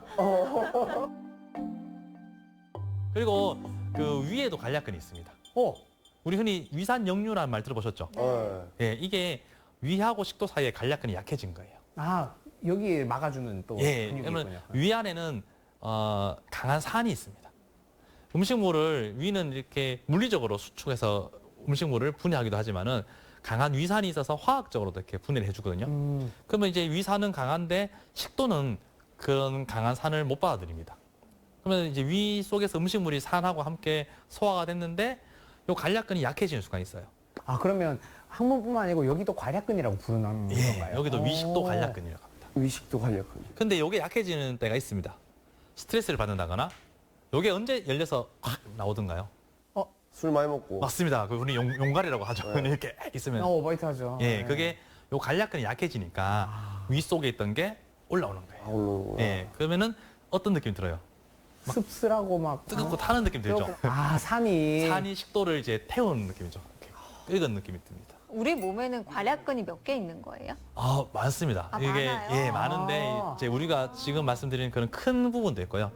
그리고 그 위에도 관략근이 있습니다. 우리 흔히 위산역류라는 말 들어보셨죠? 예, 이게 위하고 식도 사이에 관략근이 약해진 거예요.
아 여기 막아주는 또
예,
근육이
그러면
있군요.
위 안에는 강한 산이 있습니다. 음식물을 위는 이렇게 물리적으로 수축해서 음식물을 분해하기도 하지만은 강한 위산이 있어서 화학적으로도 이렇게 분해를 해주거든요. 그러면 이제 위산은 강한데 식도는 그런 강한 산을 못 받아들입니다. 그러면 이제 위 속에서 음식물이 산하고 함께 소화가 됐는데 요 관략근이 약해지는 순간이 있어요.
아 그러면 항문뿐만 아니고 여기도 관략근이라고 부르는
예,
건가요?
여기도 위식도 관략근이라고 합니다.
위식도 관략근.
근데 요게 약해지는 때가 있습니다. 스트레스를 받는다거나 요게 언제 열려서 확 나오던가요?
술 많이 먹고.
맞습니다. 그 우리 용갈이라고 하죠. 이렇게 있으면
오버히트하죠.
예, 그게 요 관략근이 약해지니까 위 속에 있던 게 올라오는 거예요.
올라오는구나.
예, 그러면은 어떤 느낌 들어요?
씁쓸하고 막
뜨겁고 타는 느낌 들죠?
산이
산이 식도를 이제 태우는 느낌이죠. 이렇게 끓은 느낌이 듭니다.
우리 몸에는 관략근이 몇 개 있는 거예요?
아, 많습니다.
아,
이게
많아요?
예, 많은데 이제 우리가 지금 말씀드리는 그런 큰 부분도 있고요.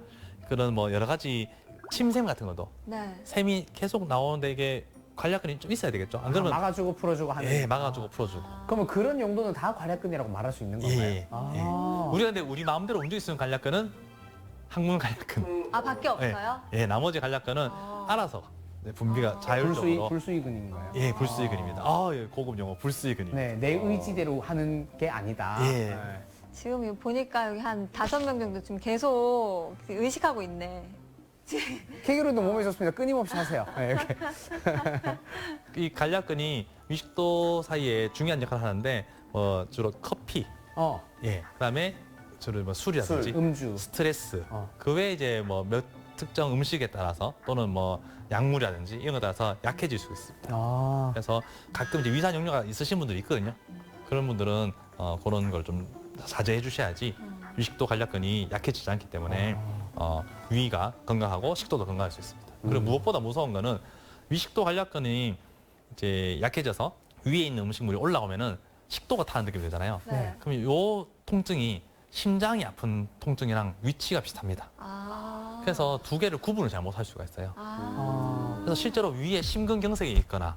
그런 뭐 여러 가지 침샘 같은 것도
네.
샘이 계속 나오는데 이게 관략근이 좀 있어야 되겠죠. 안
아,
그러면
막아주고 풀어주고 하는.
예, 막아주고 풀어주고.
그러면 그런 용도는 다 관략근이라고 말할 수 있는 건가요?
예,
아.
우리가 근데 우리 마음대로 움직일 수 있는 관략근은 항문 관략근.
아, 밖에 없어요?
예, 나머지 관략근은 알아서 분비가 자율적으로.
불수의근인가요?
예, 불수의근입니다. 아, 예, 고급 용어 불수의근입니다.
네, 내 의지대로 하는 게 아니다.
예.
네.
지금 이거 보니까 여기 한 5명 정도 지금 계속 의식하고 있네.
케이로도 몸에 좋습니다. 끊임없이 하세요. 네, 이렇게.
이 관략근이 위식도 사이에 중요한 역할을 하는데 주로 커피, 예, 그다음에 주로 뭐 술이라든지
음주.
스트레스,
어.
그 외에 이제 뭐 몇 특정 음식에 따라서 또는 뭐 약물이라든지 이런 거 따라서 약해질 수 있습니다.
아.
그래서 가끔 이제 위산 역류가 있으신 분들이 있거든요. 그런 분들은 그런 걸 좀 자제해 주셔야지 위식도 관략근이 약해지지 않기 때문에 위가 건강하고 식도도 건강할 수 있습니다. 그리고 무엇보다 무서운 거는 위식도 관략근이 이제 약해져서 위에 있는 음식물이 올라오면은 식도가 타는 느낌이 들잖아요.
네.
그럼 요 통증이 심장이 아픈 통증이랑 위치가 비슷합니다.
아.
그래서 두 개를 구분을 잘 못할 수가 있어요.
아.
그래서 실제로 위에 심근경색이 있거나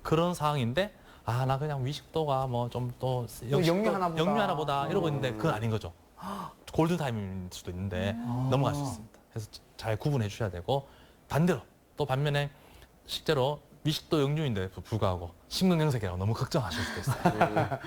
그런 상황인데 아, 나 그냥 위식도가 뭐 좀 또 역류하나 보다 이러고 있는데 그건 아닌 거죠. 골든타임일 수도 있는데 넘어갈 수 있습니다. 그래서 잘 구분해 주셔야 되고 반대로 또 반면에 실제로 위식도 역류인데도 불구하고 심근경색이라고 너무 걱정하실 수도 있어요.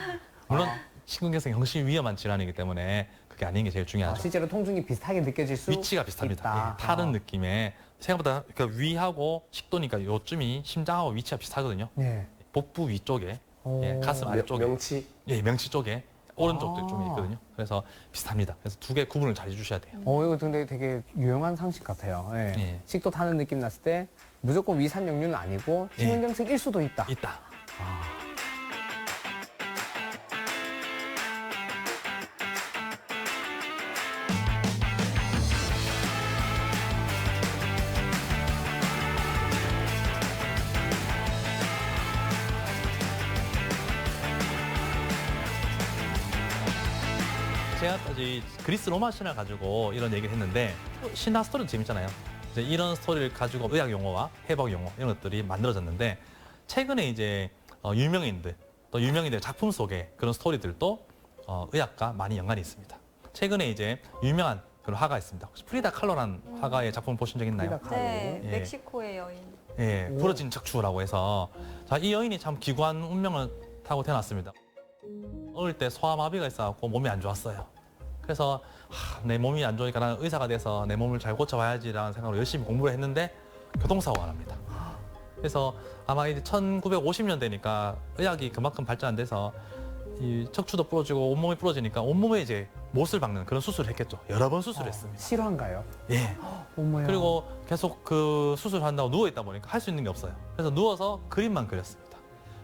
물론 심근경색이 훨씬 위험한 질환이기 때문에 그게 아닌 게 제일 중요하죠.
실제로 통증이 비슷하게 느껴질 수
위치가 비슷합니다.
있다.
예, 타는 느낌에 생각보다 그러니까 위하고 식도니까 요쯤이 심장하고 위치가 비슷하거든요.
네.
복부 위쪽에 예, 가슴 아래쪽에
명치.
예, 명치 쪽에 오른쪽도 좀 있거든요. 그래서 비슷합니다. 그래서 두 개 구분을 잘 해주셔야 돼요.
이거 근데 되게 유용한 상식 같아요. 예.
예.
식도 타는 느낌 났을 때 무조건 위산 역류는 아니고
예.
심근경색일 수도 있다.
있다. 제가 이 그리스 로마 신화를 가지고 이런 얘기를 했는데 신화 스토리도 재밌잖아요. 이제 이런 스토리를 가지고 의학 용어와 해박 용어 이런 것들이 만들어졌는데 최근에 이제 유명인들 또 유명인들 작품 속에 그런 스토리들도 의학과 많이 연관이 있습니다. 최근에 이제 유명한 그런 화가 있습니다. 혹시 프리다 칼로라는 화가의 작품 보신 적 있나요?
프리다
네,
예.
멕시코의 여인.
예, 부러진 척추라고 해서 자, 이 여인이 참 기구한 운명을 타고 태어났습니다. 어릴 때 소아마비가 있어갖고 몸이 안 좋았어요. 그래서 내 몸이 안 좋으니까 나는 의사가 돼서 내 몸을 잘 고쳐봐야지라는 생각으로 열심히 공부를 했는데 교통사고가 납니다. 그래서 아마 이제 1950년 되니까 의학이 그만큼 발전 안 돼서 이 척추도 부러지고 온몸이 부러지니까 온몸에 이제 못을 박는 그런 수술을 했겠죠. 여러 번 수술했습니다.
실화인가요?
예.
어머야.
그리고 계속 그 수술을 한다고 누워 있다 보니까 할 수 있는 게 없어요. 그래서 누워서 그림만 그렸습니다.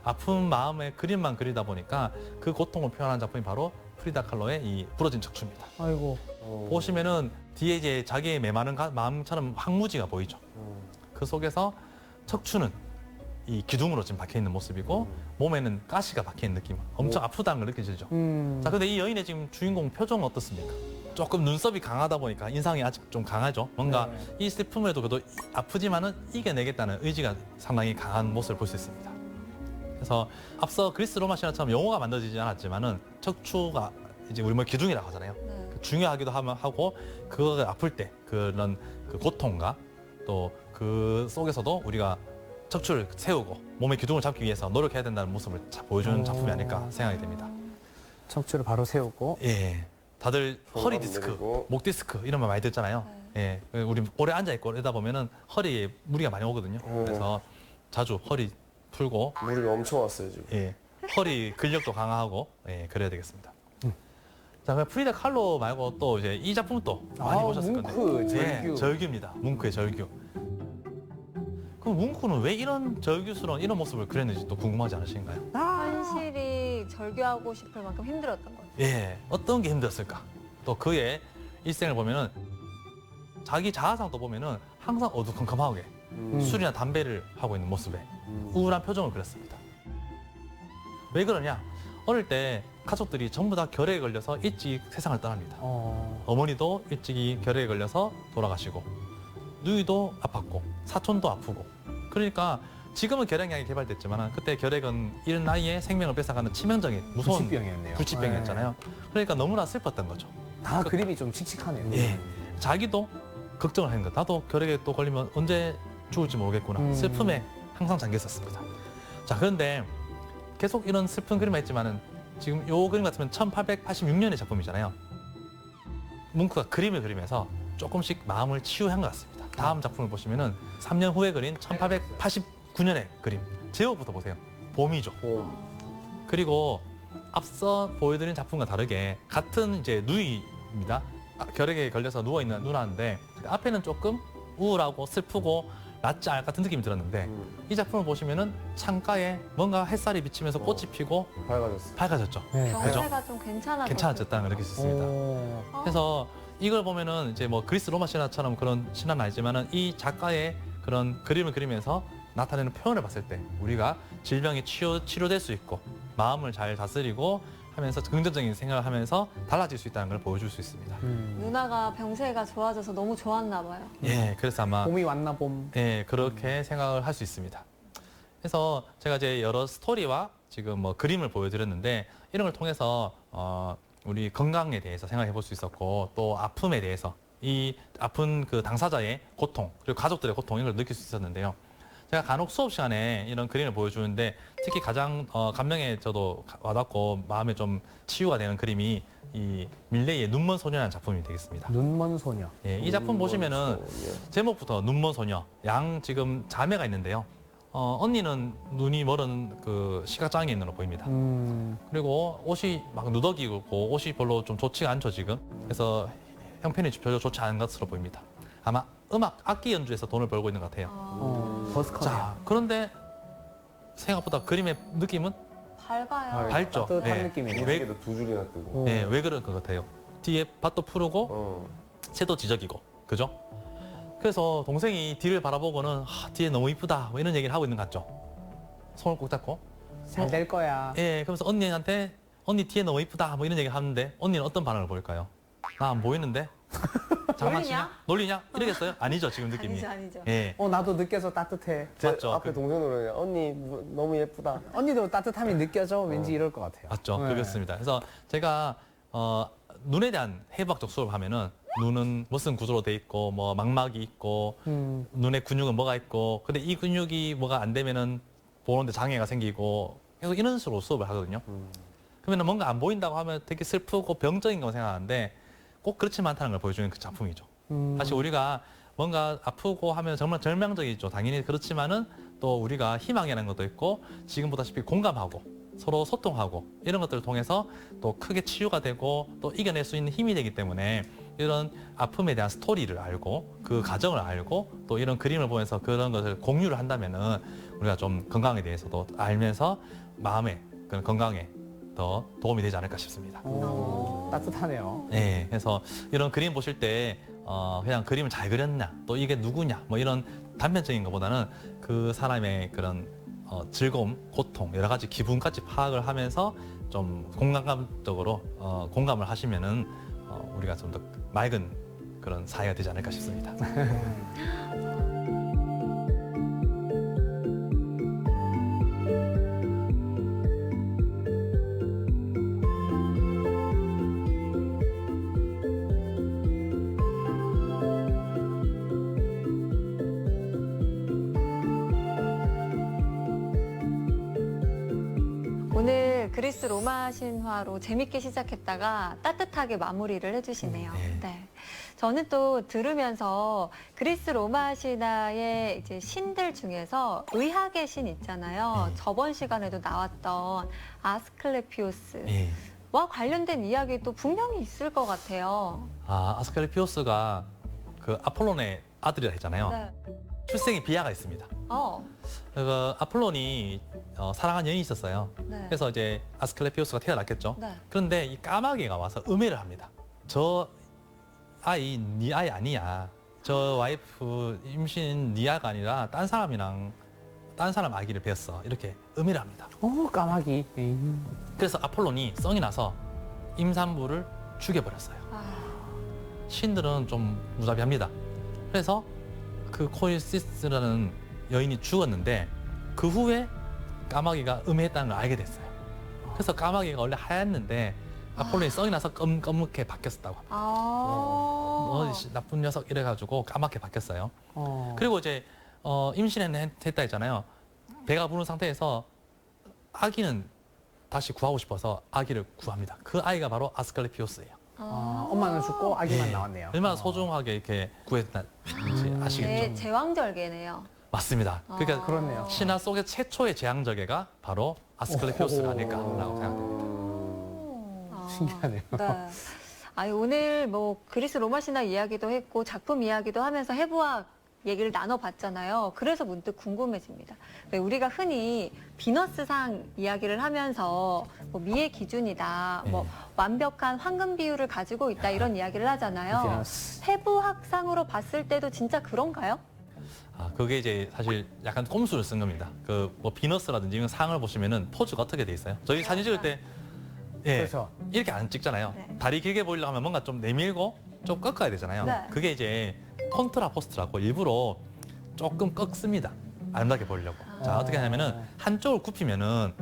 아픈 마음에 그림만 그리다 보니까 그 고통을 표현한 작품이 바로 프리다 칼로의 이 부러진 척추입니다.
아이고.
보시면은 뒤에 이제 자기의 메마른 마음처럼 황무지가 보이죠. 그 속에서 척추는 이 기둥으로 지금 박혀 있는 모습이고 몸에는 가시가 박혀 있는 느낌. 엄청 아프다는 걸 느껴지죠. 자, 근데 이 여인의 지금 주인공 표정은 어떻습니까? 조금 눈썹이 강하다 보니까 인상이 아직 좀 강하죠. 뭔가
네.
이 슬픔에도 그래도 아프지만은 이겨내겠다는 의지가 상당히 강한 모습을 볼 수 있습니다. 그래서 앞서 그리스 로마 신화처럼 용어가 만들어지지 않았지만은 척추가 이제 우리 뭐 기둥이라고 하잖아요.
네.
중요하기도 하고 그거 아플 때 그런 그 고통과 또 그 속에서도 우리가 척추를 세우고 몸의 기둥을 잡기 위해서 노력해야 된다는 모습을 보여주는 작품이 아닐까 생각이 됩니다.
척추를 바로 세우고.
예, 다들 허리 디스크,
내리고.
목 디스크 이런 말 많이 듣잖아요. 예, 우리 오래 앉아 있고 이러다 보면은 허리에 무리가 많이 오거든요. 그래서 자주 허리 풀고
무리가 엄청 왔어요 지금.
예, 허리 근력도 강화하고 예, 그래야 되겠습니다. 자, 그럼 프리다 칼로 말고 또 이제 이 작품도 많이 보셨을 건데,
뭉크, 절규.
예, 절규입니다. 뭉크의 절규. 그럼 뭉크는 왜 이런 절규스러운 이런 모습을 그렸는지 또 궁금하지 않으신가요?
현실이 절규하고 싶을 만큼 힘들었던 거예요.
예, 어떤 게 힘들었을까? 또 그의 일생을 보면은 자기 자아상도 보면은 항상 어두컴컴하게 술이나 담배를 하고 있는 모습에 우울한 표정을 그렸습니다. 왜 그러냐? 어릴 때 가족들이 전부 다 결핵에 걸려서 일찍 세상을 떠납니다. 어머니도 일찍이 결핵에 걸려서 돌아가시고 누이도 아팠고 사촌도 아프고 그러니까 지금은 결핵약이 개발됐지만 그때 결핵은 이른 나이에 생명을 뺏어가는 치명적인 무서운
불치병이었네요.
불치병이었잖아요. 그러니까 너무나 슬펐던 거죠.
다 그림이 좀 칙칙하네요.
예. 자기도 걱정을 하는 것. 나도 결핵에 또 걸리면 언제 죽을지 모르겠구나. 슬픔에 항상 잠겨 있었습니다. 자, 그런데 계속 이런 슬픈 그림만 있지만은 지금 요 그림 같으면 1886년의 작품이잖아요. 뭉크가 그림을 그리면서 조금씩 마음을 치유한 것 같습니다. 다음 작품을 보시면은 3년 후에 그린 1889년의 그림. 제목부터 보세요. 봄이죠. 그리고 앞서 보여드린 작품과 다르게 같은 이제 누이입니다. 결핵에 걸려서 누워 있는 누나인데 앞에는 조금 우울하고 슬프고 낫지 않을 것 같은 느낌이 들었는데 이 작품을 보시면은 창가에 뭔가 햇살이 비치면서 꽃이 피고
밝아졌어.
밝아졌죠.
네.
병세가 좀 괜찮아졌어요.
괜찮아졌다는 걸 느낄 수 있습니다.
오.
그래서 이걸 보면은 이제 뭐 그리스 로마 신화처럼 그런 신화는 아니지만은 이 작가의 그런 그림을 그리면서 나타내는 표현을 봤을 때 우리가 질병이 치료될 수 있고 마음을 잘 다스리고 하면서 긍정적인 생각을 하면서 달라질 수 있다는 걸 보여줄 수 있습니다.
누나가 병세가 좋아져서 너무 좋았나 봐요.
예, 그래서 아마
봄이 왔나 봄.
예, 그렇게 생각을 할 수 있습니다. 그래서 제가 이제 여러 스토리와 지금 뭐 그림을 보여드렸는데 이런 걸 통해서 우리 건강에 대해서 생각해 볼 수 있었고 또 아픔에 대해서 이 아픈 그 당사자의 고통 그리고 가족들의 고통 이걸 느낄 수 있었는데요. 제가 간혹 수업 시간에 이런 그림을 보여주는데 특히 가장 감명에 저도 와닿고 마음에 좀 치유가 되는 그림이 이 밀레이의 눈먼 소녀라는 작품이 되겠습니다.
눈먼 소녀.
예, 이 작품 보시면은 제목부터 눈먼 소녀 양 지금 자매가 있는데요. 언니는 눈이 멀은 그 시각장애인으로 보입니다. 그리고 옷이 막 누더기고 옷이 별로 좀 좋지가 않죠 지금. 그래서 형편이 별로 좋지 않은 것으로 보입니다. 아마 음악 악기 연주에서 돈을 벌고 있는 것 같아요.
버스커네요.
자, 그런데 생각보다 그림의 느낌은
밝아요.
밝죠.
따뜻한
예.
느낌이네요.
왜,
두 줄이나 뜨고.
예, 왜 그런 것 같아요? 뒤에 밭도 푸르고
어.
새도 지저귀고, 그죠? 그래서 동생이 뒤를 바라보고는 뒤에 너무 이쁘다 뭐 이런 얘기를 하고 있는 것 같죠? 손을 꼭 잡고
잘 될 거야.
예, 그러면서 언니한테 언니 뒤에 너무 이쁘다 뭐 이런 얘기를 하는데 언니는 어떤 반응을 보일까요? 나 안 보이는데? 장난치냐? 놀리냐? 이러겠어요? 아니죠 지금 느낌이.
아니죠.
예,
나도 느껴서 따뜻해.
제
맞죠.
앞에 동생으로 언니 너무 예쁘다.
언니도 따뜻함이 느껴져. 왠지 이럴 것 같아요.
맞죠.
네.
그렇습니다. 그래서 제가 눈에 대한 해부학적 수업을 하면은 눈은 무슨 구조로 돼 있고 뭐 망막이 있고 눈의 근육은 뭐가 있고 근데 이 근육이 뭐가 안 되면은 보는데 장애가 생기고 계속 이런 식으로 수업을 하거든요. 그러면 뭔가 안 보인다고 하면 되게 슬프고 병적인 거 생각하는데 꼭 그렇지만 않다는 걸 보여주는 그 작품이죠. 사실 우리가 뭔가 아프고 하면 정말 절망적이죠. 당연히 그렇지만은 또 우리가 희망이라는 것도 있고 지금 보다시피 공감하고 서로 소통하고 이런 것들을 통해서 또 크게 치유가 되고 또 이겨낼 수 있는 힘이 되기 때문에 이런 아픔에 대한 스토리를 알고 그 과정을 알고 또 이런 그림을 보면서 그런 것을 공유를 한다면은 우리가 좀 건강에 대해서도 알면서 마음의 그런 건강에 더 도움이 되지 않을까 싶습니다.
따뜻하네요.
네, 그래서 이런 그림 보실 때 그냥 그림을 잘 그렸냐, 또 이게 누구냐, 뭐 이런 단편적인 것보다는 그 사람의 그런 즐거움, 고통, 여러 가지 기분까지 파악을 하면서 좀 공감적으로 공감을 하시면은 우리가 좀 더 맑은 그런 사회가 되지 않을까 싶습니다.
오늘 그리스 로마 신화로 재밌게 시작했다가 따뜻하게 마무리를 해주시네요.
네.
네. 저는 또 들으면서 그리스 로마 신화의 이제 신들 중에서 의학의 신 있잖아요.
네.
저번 시간에도 나왔던 아스클레피오스와
예.
관련된 이야기도 분명히 있을 것 같아요.
아스클레피오스가 그 아폴론의 아들이라 했잖아요.
네.
출생에 비하가 있습니다. 그 아폴론이 사랑한 여인이 있었어요.
네.
그래서 이제 아스클레피오스가 태어났겠죠.
네.
그런데 이 까마귀가 와서 음해를 합니다. 저 아이 네 아이 아니야. 저 와이프 임신 네 아가 아니라 딴 사람이랑 딴 사람 아기를 배웠어. 이렇게 음해를 합니다.
까마귀.
그래서 아폴론이 썽이 나서 임산부를 죽여버렸어요. 신들은 좀 무자비합니다. 그래서 그 코일시스라는 여인이 죽었는데 그 후에 까마귀가 음해했다는 걸 알게 됐어요. 그래서 까마귀가 원래 하얗는데 아폴론이 썩이 나서 검게 바뀌었다고 합니다. 너 나쁜 녀석 이래가지고 까맣게 바뀌었어요. 그리고 이제 임신했다 했잖아요. 배가 부른 상태에서 아기는 다시 구하고 싶어서 아기를 구합니다. 그 아이가 바로 아스클레피오스예요.
엄마는 죽고 아기만 나왔네요.
얼마나 소중하게 이렇게 구했는지 아시겠죠?
네, 제왕절개네요.
맞습니다. 그러니까
그렇네요.
신화 속의 최초의 제왕절개가 바로 아스클레피오스가 아닐까라고 생각합니다.
신기하네요.
네. 아니, 오늘 뭐 그리스 로마 신화 이야기도 했고 작품 이야기도 하면서 해부학 얘기를 나눠봤잖아요. 그래서 문득 궁금해집니다. 왜 우리가 흔히 비너스상 이야기를 하면서 뭐 미의 기준이다, 뭐 완벽한 황금 비율을 가지고 있다 이런 이야기를 하잖아요.
비너스.
해부학상으로 봤을 때도 진짜 그런가요?
그게 이제 사실 약간 꼼수를 쓴 겁니다. 그 뭐 비너스라든지 이런 상을 보시면은 포즈가 어떻게 돼 있어요? 저희 사진 찍을 때
그렇죠.
이렇게 안 찍잖아요.
네.
다리 길게 보이려고 하면 뭔가 좀 내밀고 좀 꺾어야 되잖아요.
네.
그게 이제 콘트라포스트라고 일부러 조금 꺾습니다. 아름답게 보이려고. 자, 어떻게 하냐면은 한쪽을 굽히면은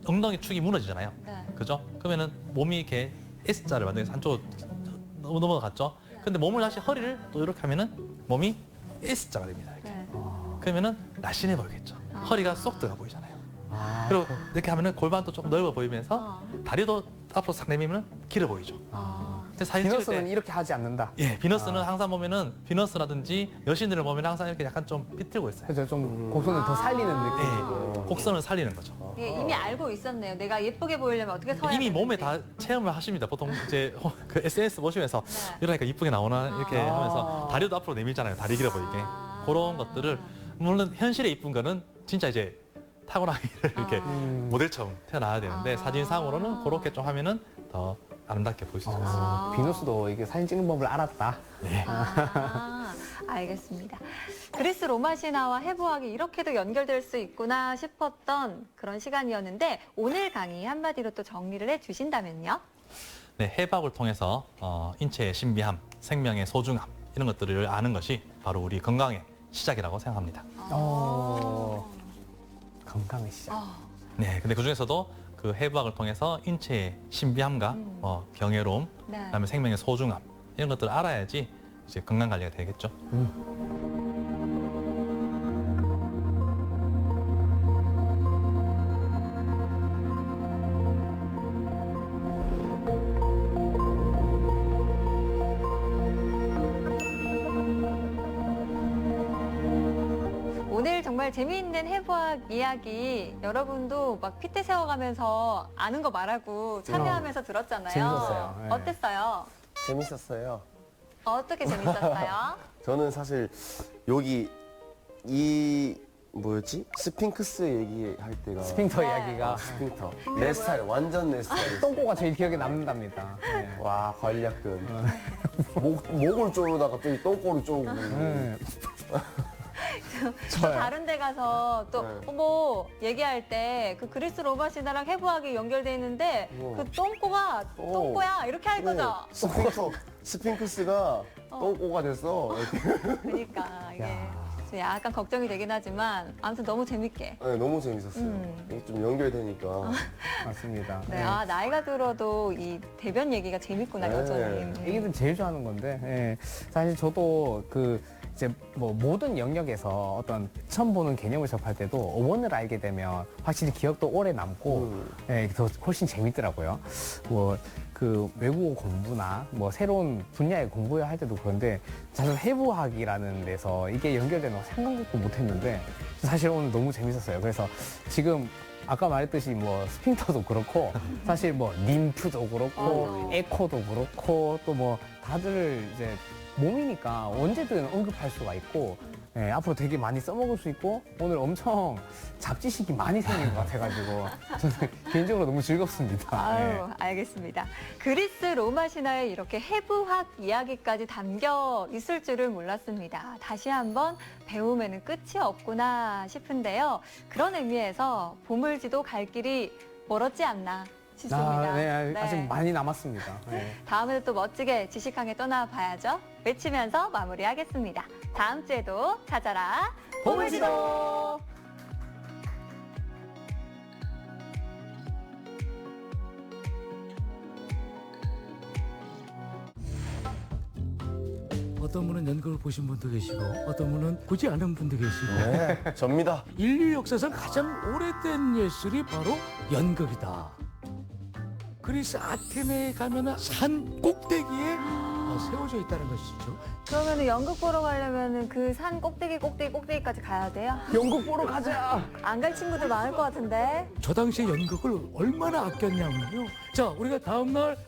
엉덩이 축이 무너지잖아요.
네.
그죠? 그러면은 몸이 이렇게 S자를 만들어서 한쪽으로 넘어갔죠? 근데 몸을 다시 허리를 또 이렇게 하면은 몸이 S자가 됩니다. 이렇게.
네.
그러면은 날씬해 보이겠죠. 허리가 쏙 들어가 보이잖아요.
아,
그리고 이렇게 하면은 골반도 좀 넓어 보이면서 다리도 앞으로 싹 내밀면 길어 보이죠. 근데 사진 찍을
비너스는
때
이렇게 하지 않는다.
비너스는 항상 보면은 비너스라든지 여신들을 보면 항상 이렇게 약간 좀 삐뚤고 있어요.
그래서 좀 곡선을 더 살리는 느낌.
곡선을 살리는 거죠.
예, 이미 알고 있었네요. 내가 예쁘게 보이려면 어떻게 서야
이미
되는지.
몸에 다 체험을 하십니다. 보통 이제 그 SNS 보시면서
네.
이러니까 이쁘게 나오나 이렇게
아.
하면서 다리도 앞으로 내밀잖아요. 다리 길어 보이게. 그런 것들을 물론 현실에 이쁜 거는 진짜 이제 타고나기를 이렇게 모델처럼 태어나야 되는데 사진상으로는 그렇게 좀 하면은 더 아름답게 보일 수 있어요.
비너스도 이게 사진 찍는 법을 알았다.
네.
알겠습니다. 그리스 로마 신화와 해부학이 이렇게도 연결될 수 있구나 싶었던 그런 시간이었는데 오늘 강의 한마디로 또 정리를 해주신다면요?
네, 해부학을 통해서 인체의 신비함, 생명의 소중함 이런 것들을 아는 것이 바로 우리 건강의 시작이라고 생각합니다.
건강의 시작.
네, 근데 그 중에서도 그 해부학을 통해서 인체의 신비함과 경외로움,
네.
그다음에 생명의 소중함 이런 것들을 알아야지 이제 건강 관리가 되겠죠.
오늘 정말 재미있는 해부학 이야기 여러분도 막 핏대 세워가면서 아는 거 말하고 참여하면서 들었잖아요.
재밌었어요. 네.
어땠어요?
재밌었어요.
어떻게 재밌었어요?
저는 사실 여기 이 뭐였지? 스핑크스 얘기할 때가
스핑터
네.
이야기가
스핑터. 내 스타일, 완전 내 스타일.
똥꼬가 제일 기억에 남는답니다. 네.
와, 관략근. 목을 쪼르다가 갑자기 똥꼬를 쪼고.
저 다른 데 가서 또
네.
어머 얘기할 때 그 그리스 로마 신화랑 해부학이 연결돼 있는데 그 똥꼬가 똥꼬야 이렇게 할 거죠?
스핑크스가 똥꼬가 됐어.
그러니까 이게 좀 약간 걱정이 되긴 하지만 아무튼 너무 재밌게.
네, 너무 재밌었어요. 이게 좀 연결되니까.
맞습니다.
네, 아 나이가 들어도 이 대변 얘기가 재밌구나
네.
여전히.
애기들 제일 좋아하는 건데 사실 저도 그 이제 뭐 모든 영역에서 어떤 처음 보는 개념을 접할 때도 어원을 알게 되면 확실히 기억도 오래 남고 더 훨씬 재밌더라고요. 뭐 그 외국어 공부나 뭐 새로운 분야의 공부를 할 때도 그런데 사실 해부학이라는 데서 이게 연결되는 거 생각도 못했는데 사실 오늘 너무 재밌었어요. 그래서 지금 아까 말했듯이 뭐 스핑터도 그렇고 사실 뭐 림프도 그렇고 에코도 그렇고 또 뭐 다들 이제 몸이니까 언제든 언급할 수가 있고 앞으로 되게 많이 써먹을 수 있고 오늘 엄청 잡지식이 많이 생긴 것 같아가지고 저는 개인적으로 너무 즐겁습니다.
아유, 알겠습니다. 그리스 로마 신화에 이렇게 해부학 이야기까지 담겨 있을 줄은 몰랐습니다. 다시 한번 배움에는 끝이 없구나 싶은데요. 그런 의미에서 보물지도 갈 길이 멀었지 않나 싶습니다.
네, 아직 많이 남았습니다. 네.
다음에도 또 멋지게 지식항에 떠나봐야죠. 외치면서 마무리하겠습니다. 다음 주에도 찾아라 보물지도.
어떤 분은 연극을 보신 분도 계시고 어떤 분은 보지 않은 분도 계시고
네, 접니다.
인류 역사상 가장 오래된 예술이 바로 연극이다. 그리스 아테네에 가면 산 꼭대기에 세워져 있다는 것이죠.
그러면 연극 보러 가려면 그 산 꼭대기까지 가야 돼요?
연극 보러 가자.
안 갈 친구들 많을 것 같은데.
저 당시에 연극을 얼마나 아꼈냐면요. 자, 우리가 다음날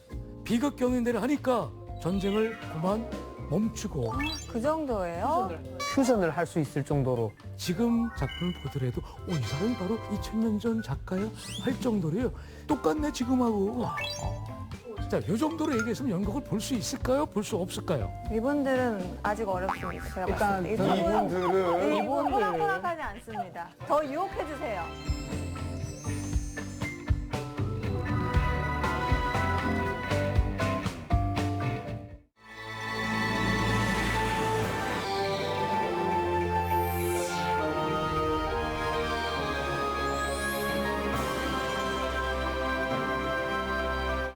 비극 경연대를 하니까 전쟁을 그만 멈추고
그 정도예요?
휴전을 할 수 있을 정도로.
지금 작품을 보더라도 이 사람이 바로 2000년 전 작가야 할 정도로요. 똑같네 지금하고. 자, 이 정도로 얘기했으면 연극을 볼 수 있을까요? 볼 수 없을까요?
이분들은 아직 어렵습니다. 제가
일단
봤을 때.
이분들은
이분 호락호락하지 않습니다. 더 유혹해 주세요.